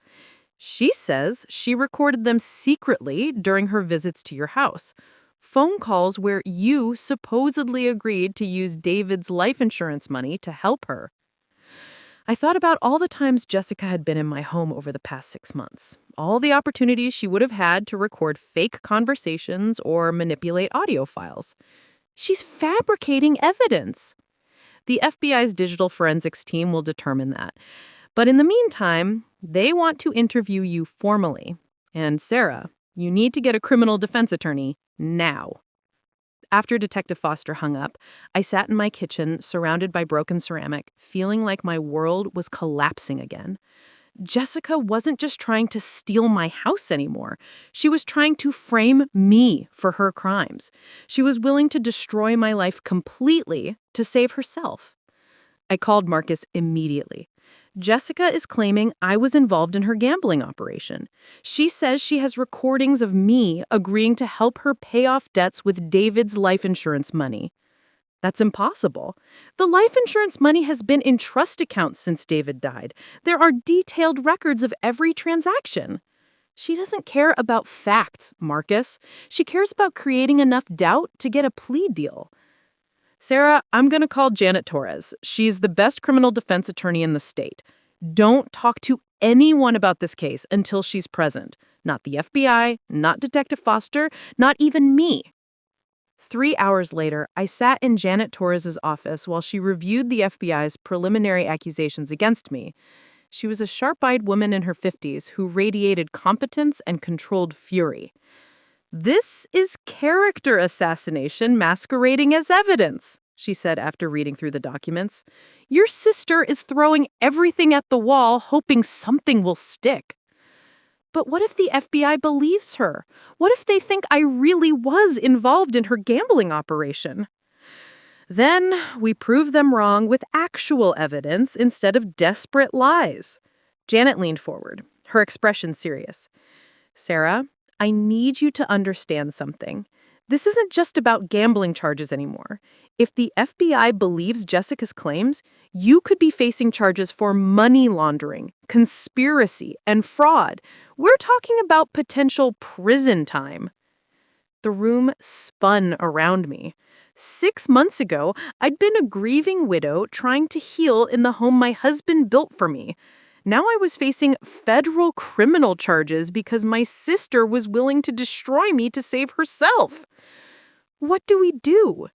She says she recorded them secretly during her visits to your house. Phone calls where you supposedly agreed to use David's life insurance money to help her. I thought about all the times Jessica had been in my home over the past 6 months, all the opportunities she would have had to record fake conversations or manipulate audio files. She's fabricating evidence. The FBI's digital forensics team will determine that. But in the meantime, they want to interview you formally. And Sarah, you need to get a criminal defense attorney now. After Detective Foster hung up, I sat in my kitchen, surrounded by broken ceramic, feeling like my world was collapsing again. Jessica wasn't just trying to steal my house anymore. She was trying to frame me for her crimes. She was willing to destroy my life completely to save herself. I called Marcus immediately. Jessica is claiming I was involved in her gambling operation. She says she has recordings of me agreeing to help her pay off debts with David's life insurance money. That's impossible. The life insurance money has been in trust accounts since David died. There are detailed records of every transaction. She doesn't care about facts, Marcus. She cares about creating enough doubt to get a plea deal. Sarah, I'm going to call Janet Torres. She's the best criminal defense attorney in the state. Don't talk to anyone about this case until she's present. Not the FBI, not Detective Foster, not even me. 3 hours later, I sat in Janet Torres's office while she reviewed the FBI's preliminary accusations against me. She was a sharp-eyed woman in her 50s who radiated competence and controlled fury. "This is character assassination masquerading as evidence," she said after reading through the documents. "Your sister is throwing everything at the wall, hoping something will stick." But what if the FBI believes her? What if they think I really was involved in her gambling operation? Then we prove them wrong with actual evidence instead of desperate lies. Janet leaned forward, her expression serious. "Sarah, I need you to understand something. This isn't just about gambling charges anymore. If the FBI believes Jessica's claims, you could be facing charges for money laundering, conspiracy, and fraud. We're talking about potential prison time." The room spun around me. 6 months ago, I'd been a grieving widow trying to heal in the home my husband built for me. Now I was facing federal criminal charges because my sister was willing to destroy me to save herself. What do?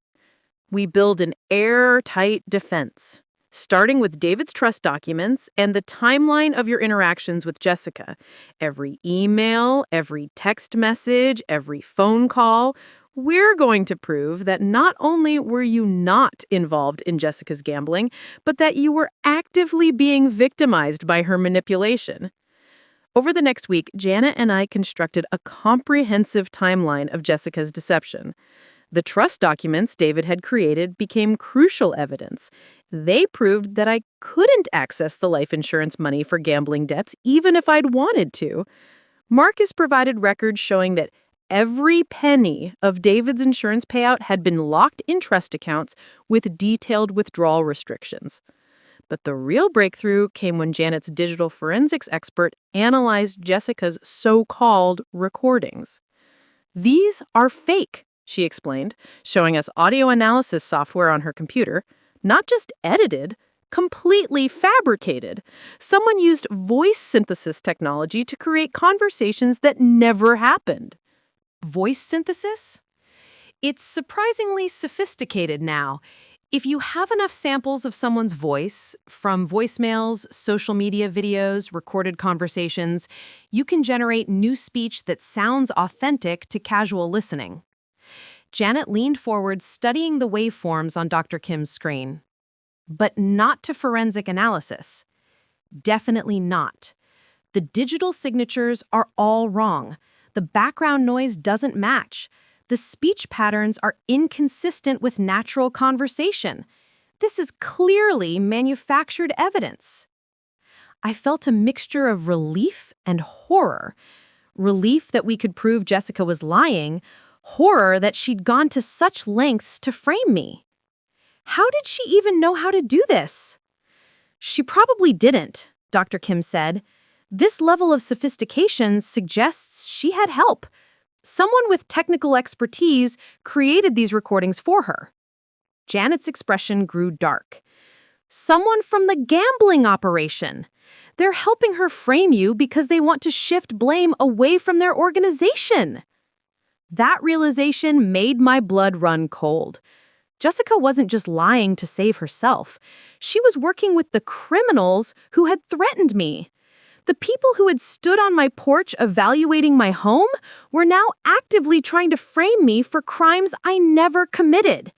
We build an airtight defense, starting with David's trust documents and the timeline of your interactions with Jessica. Every email, every text message, every phone call. We're going to prove that not only were you not involved in Jessica's gambling, but that you were actively being victimized by her manipulation. Over the next week, Janet and I constructed a comprehensive timeline of Jessica's deception. The trust documents David had created became crucial evidence. They proved that I couldn't access the life insurance money for gambling debts even if I'd wanted to. Marcus provided records showing that every penny of David's insurance payout had been locked in trust accounts with detailed withdrawal restrictions. But the real breakthrough came when Janet's digital forensics expert analyzed Jessica's so-called recordings. "These are fake," she explained, showing us audio analysis software on her computer. Not just edited, completely fabricated. Someone used voice synthesis technology to create conversations that never happened. Voice synthesis? It's surprisingly sophisticated now. If you have enough samples of someone's voice, from voicemails, social media videos, recorded conversations, you can generate new speech that sounds authentic to casual listening. Janet leaned forward, studying the waveforms on Dr. Kim's screen. But not to forensic analysis. Definitely not. The digital signatures are all wrong. The background noise doesn't match. The speech patterns are inconsistent with natural conversation. This is clearly manufactured evidence. I felt a mixture of relief and horror. Relief that we could prove Jessica was lying, horror that she'd gone to such lengths to frame me. How did she even know how to do this? She probably didn't, Dr. Kim said. This level of sophistication suggests she had help. Someone with technical expertise created these recordings for her. Janet's expression grew dark. Someone from the gambling operation. They're helping her frame you because they want to shift blame away from their organization. That realization made my blood run cold. Jessica wasn't just lying to save herself. She was working with the criminals who had threatened me. The people who had stood on my porch evaluating my home were now actively trying to frame me for crimes I never committed.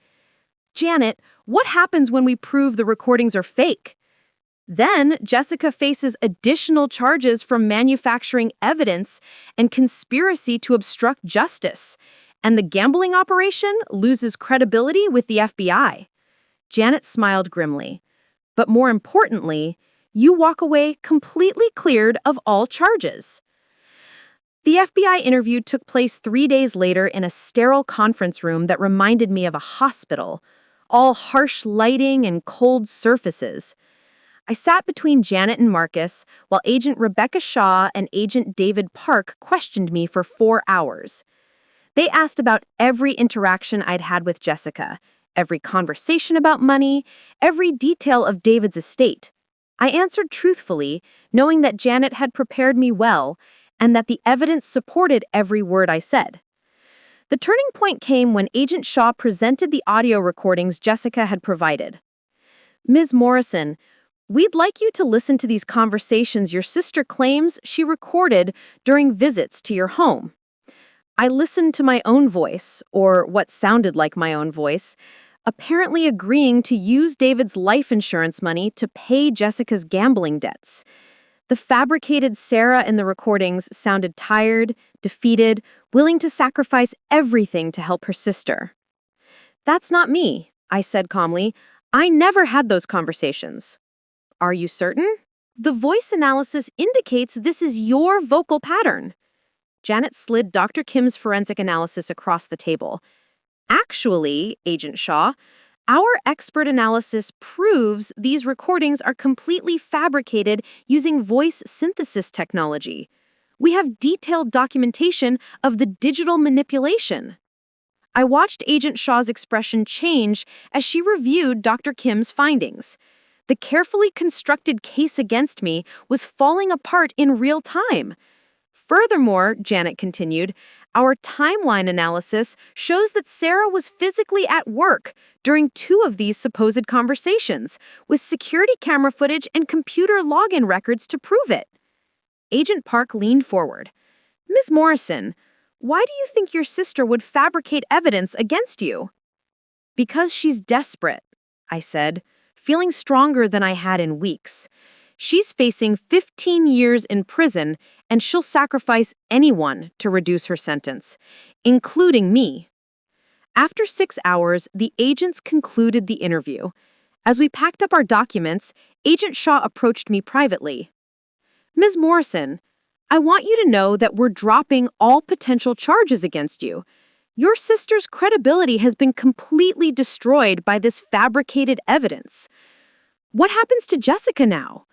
Janet, what happens when we prove the recordings are fake? Then Jessica faces additional charges from manufacturing evidence and conspiracy to obstruct justice, and the gambling operation loses credibility with the FBI. Janet smiled grimly. But more importantly, you walk away completely cleared of all charges. The FBI interview took place 3 days later in a sterile conference room that reminded me of a hospital, all harsh lighting and cold surfaces. I sat between Janet and Marcus while Agent Rebecca Shaw and Agent David Park questioned me for 4 hours. They asked about every interaction I'd had with Jessica, every conversation about money, every detail of David's estate. I answered truthfully, knowing that Janet had prepared me well and that the evidence supported every word I said. The turning point came when Agent Shaw presented the audio recordings Jessica had provided. "Ms. Morrison, we'd like you to listen to these conversations your sister claims she recorded during visits to your home." I listened to my own voice, or what sounded like my own voice, apparently agreeing to use David's life insurance money to pay Jessica's gambling debts. The fabricated Sarah in the recordings sounded tired, defeated, willing to sacrifice everything to help her sister. "That's not me," I said calmly. "I never had those conversations." "Are you certain? The voice analysis indicates this is your vocal pattern." Janet slid Dr. Kim's forensic analysis across the table. "Actually, Agent Shaw, our expert analysis proves these recordings are completely fabricated using voice synthesis technology. We have detailed documentation of the digital manipulation." I watched Agent Shaw's expression change as she reviewed Dr. Kim's findings. The carefully constructed case against me was falling apart in real time. "Furthermore," Janet continued, "our timeline analysis shows that Sarah was physically at work during 2 of these supposed conversations, with security camera footage and computer login records to prove it." Agent Park leaned forward. "Ms. Morrison, why do you think your sister would fabricate evidence against you?" "Because she's desperate," I said, feeling stronger than I had in weeks. "She's facing 15 years in prison, and she'll sacrifice anyone to reduce her sentence, including me." After 6 hours, the agents concluded the interview. As we packed up our documents, Agent Shaw approached me privately. "Ms. Morrison, I want you to know that we're dropping all potential charges against you. Your sister's credibility has been completely destroyed by this fabricated evidence. What happens to Jessica now?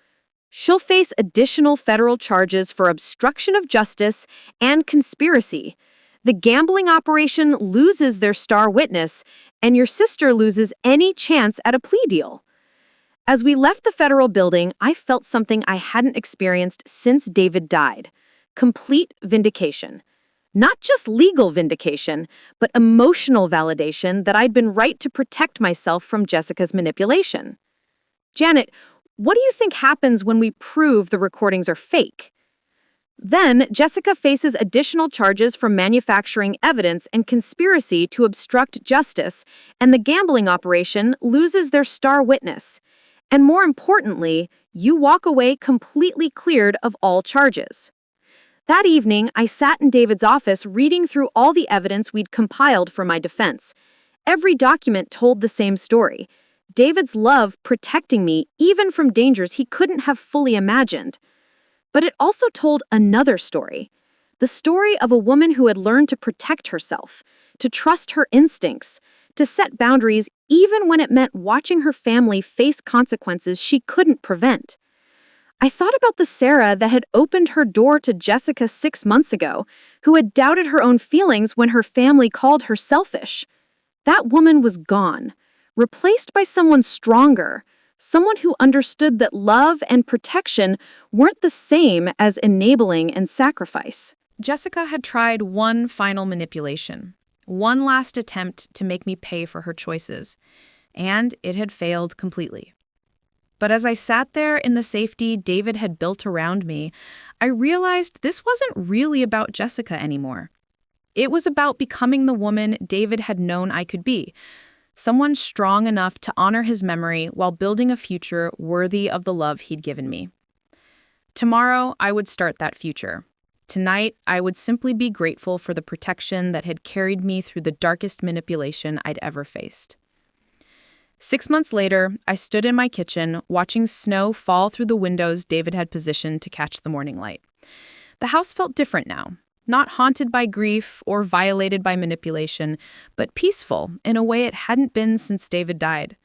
She'll face additional federal charges for obstruction of justice and conspiracy. The gambling operation loses their star witness, and your sister loses any chance at a plea deal." As we left the federal building, I felt something I hadn't experienced since David died. Complete vindication. Not just legal vindication, but emotional validation that I'd been right to protect myself from Jessica's manipulation. "Janet, what do you think happens when we prove the recordings are fake?" "Then, Jessica faces additional charges for manufacturing evidence and conspiracy to obstruct justice, and the gambling operation loses their star witness. And more importantly, you walk away completely cleared of all charges." That evening, I sat in David's office reading through all the evidence we'd compiled for my defense. Every document told the same story. David's love protecting me even from dangers he couldn't have fully imagined. But it also told another story. The story of a woman who had learned to protect herself, to trust her instincts, to set boundaries even when it meant watching her family face consequences she couldn't prevent. I thought about the Sarah that had opened her door to Jessica 6 months ago, who had doubted her own feelings when her family called her selfish. That woman was gone, replaced by someone stronger, someone who understood that love and protection weren't the same as enabling and sacrifice. Jessica had tried one final manipulation, one last attempt to make me pay for her choices, and it had failed completely. But as I sat there in the safety David had built around me, I realized this wasn't really about Jessica anymore. It was about becoming the woman David had known I could be, someone strong enough to honor his memory while building a future worthy of the love he'd given me. Tomorrow, I would start that future. Tonight, I would simply be grateful for the protection that had carried me through the darkest manipulation I'd ever faced. 6 months later, I stood in my kitchen, watching snow fall through the windows David had positioned to catch the morning light. The house felt different now, not haunted by grief or violated by manipulation, but peaceful in a way it hadn't been since David died.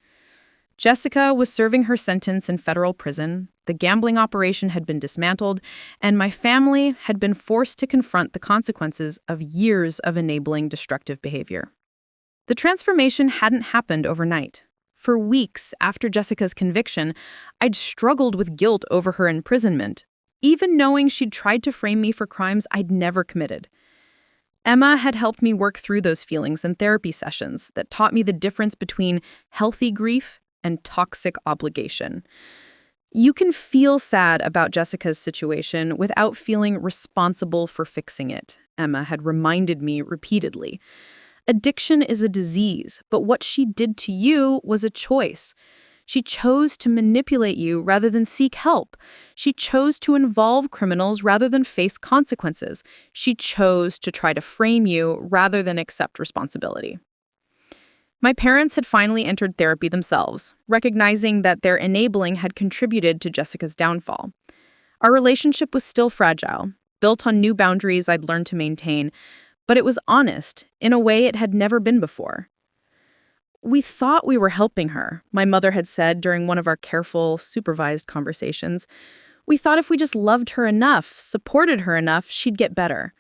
Jessica was serving her sentence in federal prison, the gambling operation had been dismantled, and my family had been forced to confront the consequences of years of enabling destructive behavior. The transformation hadn't happened overnight. For weeks after Jessica's conviction, I'd struggled with guilt over her imprisonment, even knowing she'd tried to frame me for crimes I'd never committed. Emma had helped me work through those feelings in therapy sessions that taught me the difference between healthy grief and toxic obligation. You can feel sad about Jessica's situation without feeling responsible for fixing it, Emma had reminded me repeatedly. Addiction is a disease, but what she did to you was a choice. She chose to manipulate you rather than seek help. She chose to involve criminals rather than face consequences. She chose to try to frame you rather than accept responsibility. My parents had finally entered therapy themselves, recognizing that their enabling had contributed to Jessica's downfall. Our relationship was still fragile, built on new boundaries I'd learned to maintain, but it was honest, in a way it had never been before. We thought we were helping her, my mother had said during one of our careful, supervised conversations. We thought if we just loved her enough, supported her enough, she'd get better.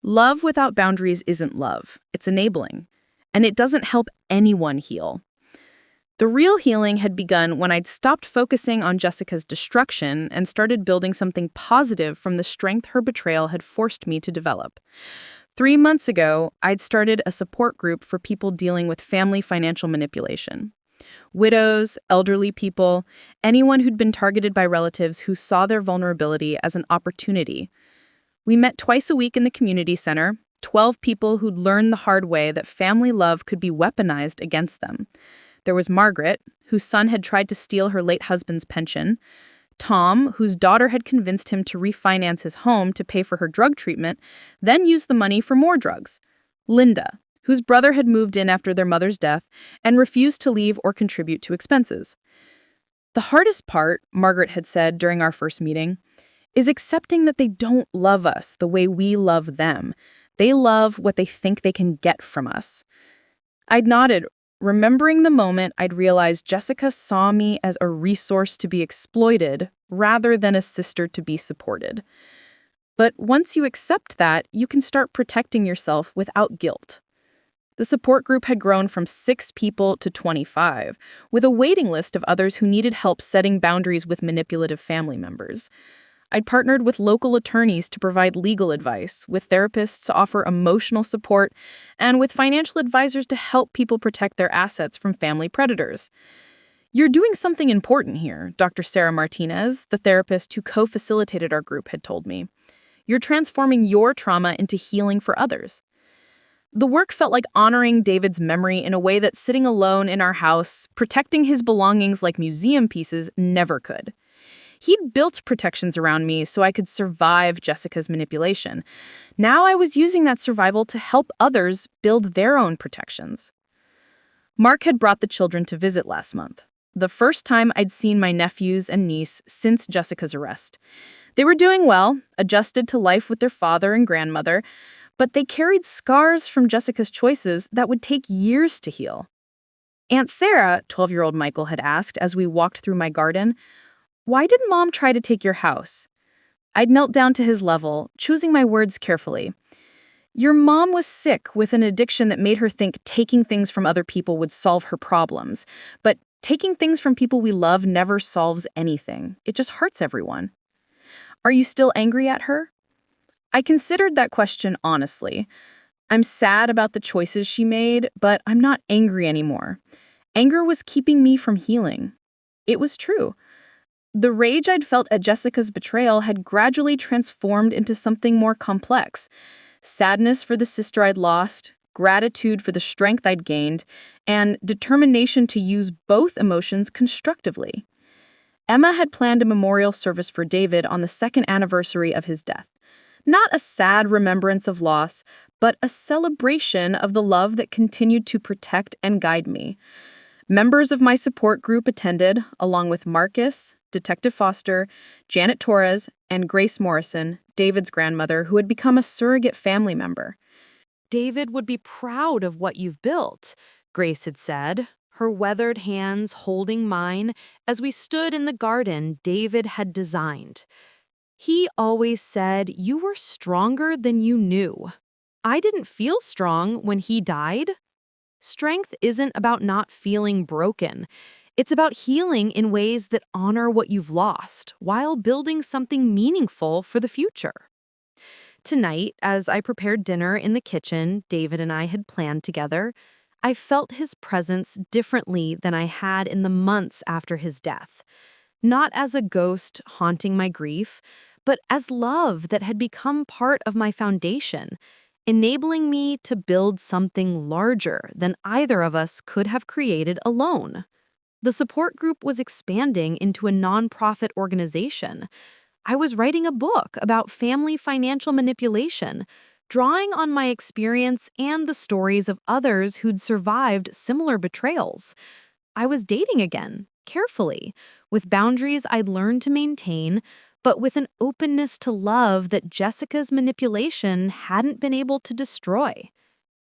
Love without boundaries isn't love. It's enabling. And it doesn't help anyone heal. The real healing had begun when I'd stopped focusing on Jessica's destruction and started building something positive from the strength her betrayal had forced me to develop. 3 months ago, I'd started a support group for people dealing with family financial manipulation. Widows, elderly people, anyone who'd been targeted by relatives who saw their vulnerability as an opportunity. We met twice a week in the community center, 12 people who'd learned the hard way that family love could be weaponized against them. There was Margaret, whose son had tried to steal her late husband's pension. Tom, whose daughter had convinced him to refinance his home to pay for her drug treatment, then used the money for more drugs. Linda, whose brother had moved in after their mother's death and refused to leave or contribute to expenses. The hardest part, Margaret had said during our first meeting, is accepting that they don't love us the way we love them. They love what they think they can get from us. I'd nodded, remembering the moment I'd realized Jessica saw me as a resource to be exploited rather than a sister to be supported. But once you accept that, you can start protecting yourself without guilt. The support group had grown from 6 people to 25, with a waiting list of others who needed help setting boundaries with manipulative family members. I'd partnered with local attorneys to provide legal advice, with therapists to offer emotional support, and with financial advisors to help people protect their assets from family predators. You're doing something important here, Dr. Sarah Martinez, the therapist who co-facilitated our group, had told me. You're transforming your trauma into healing for others. The work felt like honoring David's memory in a way that sitting alone in our house, protecting his belongings like museum pieces, never could. He'd built protections around me so I could survive Jessica's manipulation. Now I was using that survival to help others build their own protections. Mark had brought the children to visit last month, the first time I'd seen my nephews and niece since Jessica's arrest. They were doing well, adjusted to life with their father and grandmother, but they carried scars from Jessica's choices that would take years to heal. Aunt Sarah, 12-year-old Michael had asked as we walked through my garden, "Why did Mom try to take your house?" I'd knelt down to his level, choosing my words carefully. Your mom was sick with an addiction that made her think taking things from other people would solve her problems. But taking things from people we love never solves anything. It just hurts everyone. Are you still angry at her? I considered that question honestly. I'm sad about the choices she made, but I'm not angry anymore. Anger was keeping me from healing. It was true. The rage I'd felt at Jessica's betrayal had gradually transformed into something more complex. Sadness for the sister I'd lost, gratitude for the strength I'd gained, and determination to use both emotions constructively. Emma had planned a memorial service for David on the 2nd anniversary of his death. Not a sad remembrance of loss, but a celebration of the love that continued to protect and guide me. Members of my support group attended, along with Marcus, Detective Foster, Janet Torres, and Grace Morrison, David's grandmother, who had become a surrogate family member. David would be proud of what you've built, Grace had said, her weathered hands holding mine as we stood in the garden David had designed. He always said you were stronger than you knew. I didn't feel strong when he died. Strength isn't about not feeling broken. It's about healing in ways that honor what you've lost while building something meaningful for the future. Tonight, as I prepared dinner in the kitchen David and I had planned together, I felt his presence differently than I had in the months after his death. Not as a ghost haunting my grief, but as love that had become part of my foundation, enabling me to build something larger than either of us could have created alone. The support group was expanding into a nonprofit organization. I was writing a book about family financial manipulation, drawing on my experience and the stories of others who'd survived similar betrayals. I was dating again, carefully, with boundaries I'd learned to maintain, but with an openness to love that Jessica's manipulation hadn't been able to destroy.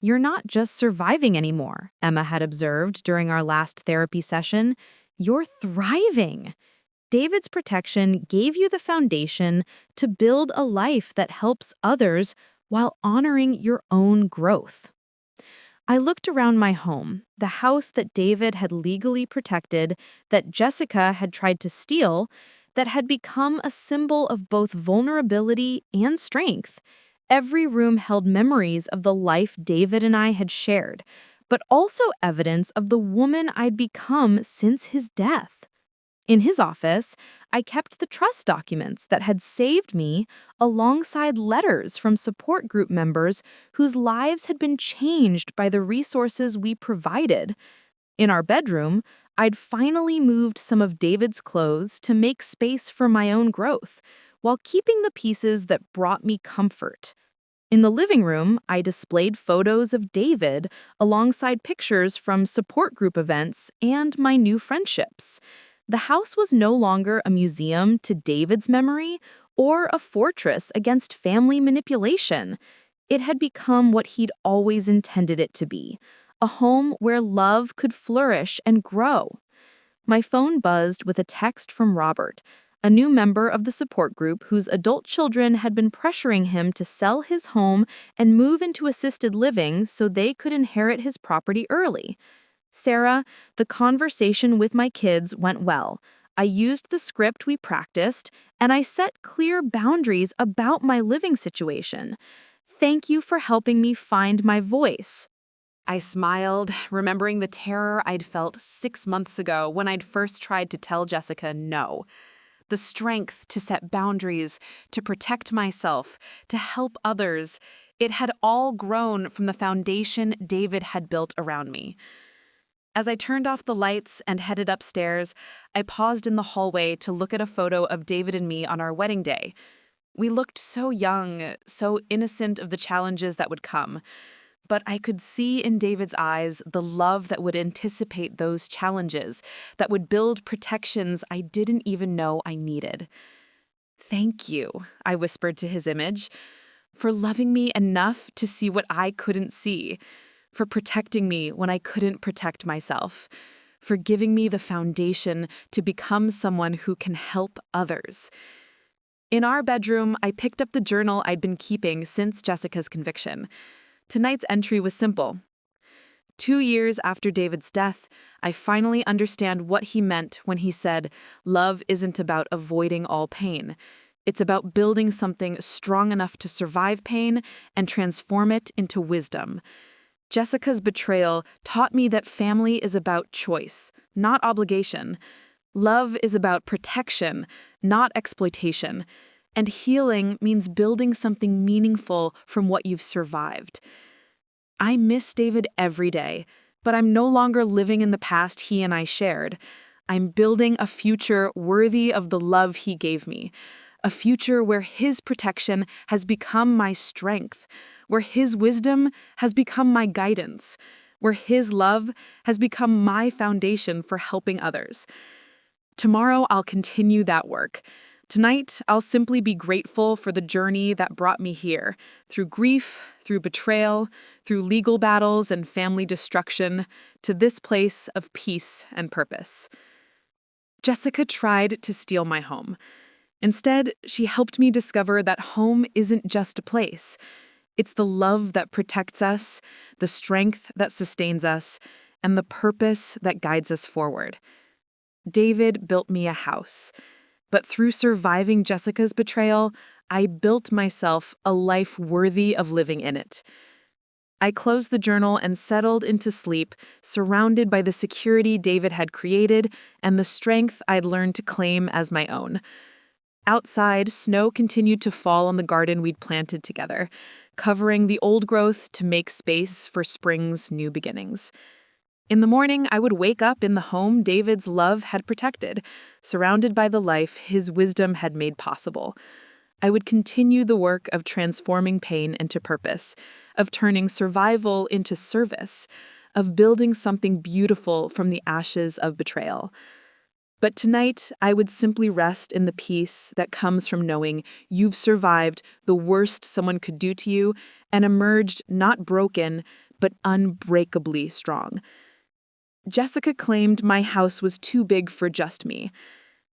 "You're not just surviving anymore," Emma had observed during our last therapy session. "You're thriving." David's protection gave you the foundation to build a life that helps others while honoring your own growth. I looked around my home, the house that David had legally protected, that Jessica had tried to steal, that had become a symbol of both vulnerability and strength. Every room held memories of the life David and I had shared, but also evidence of the woman I'd become since his death. In his office, I kept the trust documents that had saved me alongside letters from support group members whose lives had been changed by the resources we provided. In our bedroom, I'd finally moved some of David's clothes to make space for my own growth, while keeping the pieces that brought me comfort. In the living room, I displayed photos of David alongside pictures from support group events and my new friendships. The house was no longer a museum to David's memory or a fortress against family manipulation. It had become what he'd always intended it to be, a home where love could flourish and grow. My phone buzzed with a text from Robert, a new member of the support group whose adult children had been pressuring him to sell his home and move into assisted living so they could inherit his property early. "Sarah, the conversation with my kids went well. I used the script we practiced, and I set clear boundaries about my living situation. Thank you for helping me find my voice." I smiled, remembering the terror I'd felt 6 months ago when I'd first tried to tell Jessica no. The strength to set boundaries, to protect myself, to help others, it had all grown from the foundation David had built around me. As I turned off the lights and headed upstairs, I paused in the hallway to look at a photo of David and me on our wedding day. We looked so young, so innocent of the challenges that would come. But I could see in David's eyes the love that would anticipate those challenges, that would build protections I didn't even know I needed. "Thank you," I whispered to his image, "for loving me enough to see what I couldn't see, for protecting me when I couldn't protect myself, for giving me the foundation to become someone who can help others." In our bedroom, I picked up the journal I'd been keeping since Jessica's conviction. Tonight's entry was simple. 2 years after David's death, I finally understand what he meant when he said, "Love isn't about avoiding all pain. It's about building something strong enough to survive pain and transform it into wisdom." Jessica's betrayal taught me that family is about choice, not obligation. Love is about protection, not exploitation. And healing means building something meaningful from what you've survived. I miss David every day, but I'm no longer living in the past he and I shared. I'm building a future worthy of the love he gave me, a future where his protection has become my strength, where his wisdom has become my guidance, where his love has become my foundation for helping others. Tomorrow, I'll continue that work. Tonight, I'll simply be grateful for the journey that brought me here, through grief, through betrayal, through legal battles and family destruction, to this place of peace and purpose. Jessica tried to steal my home. Instead, she helped me discover that home isn't just a place. It's the love that protects us, the strength that sustains us, and the purpose that guides us forward. David built me a house, but through surviving Jessica's betrayal, I built myself a life worthy of living in it. I closed the journal and settled into sleep, surrounded by the security David had created and the strength I'd learned to claim as my own. Outside, snow continued to fall on the garden we'd planted together, covering the old growth to make space for spring's new beginnings. In the morning, I would wake up in the home David's love had protected, surrounded by the life his wisdom had made possible. I would continue the work of transforming pain into purpose, of turning survival into service, of building something beautiful from the ashes of betrayal. But tonight, I would simply rest in the peace that comes from knowing you've survived the worst someone could do to you and emerged not broken, but unbreakably strong. Jessica claimed my house was too big for just me.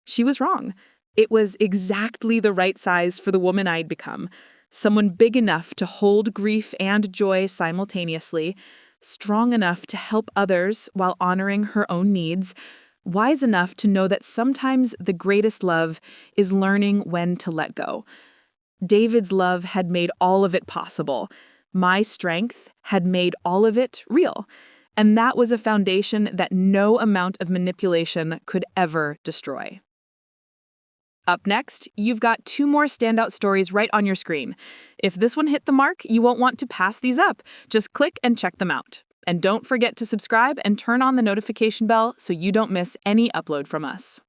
She was wrong. It was exactly the right size for the woman I'd become, someone big enough to hold grief and joy simultaneously, strong enough to help others while honoring her own needs, wise enough to know that sometimes the greatest love is learning when to let go. David's love had made all of it possible. My strength had made all of it real. And that was a foundation that no amount of manipulation could ever destroy. Up next, you've got 2 more standout stories right on your screen. If this one hit the mark, you won't want to pass these up. Just click and check them out. And don't forget to subscribe and turn on the notification bell so you don't miss any upload from us.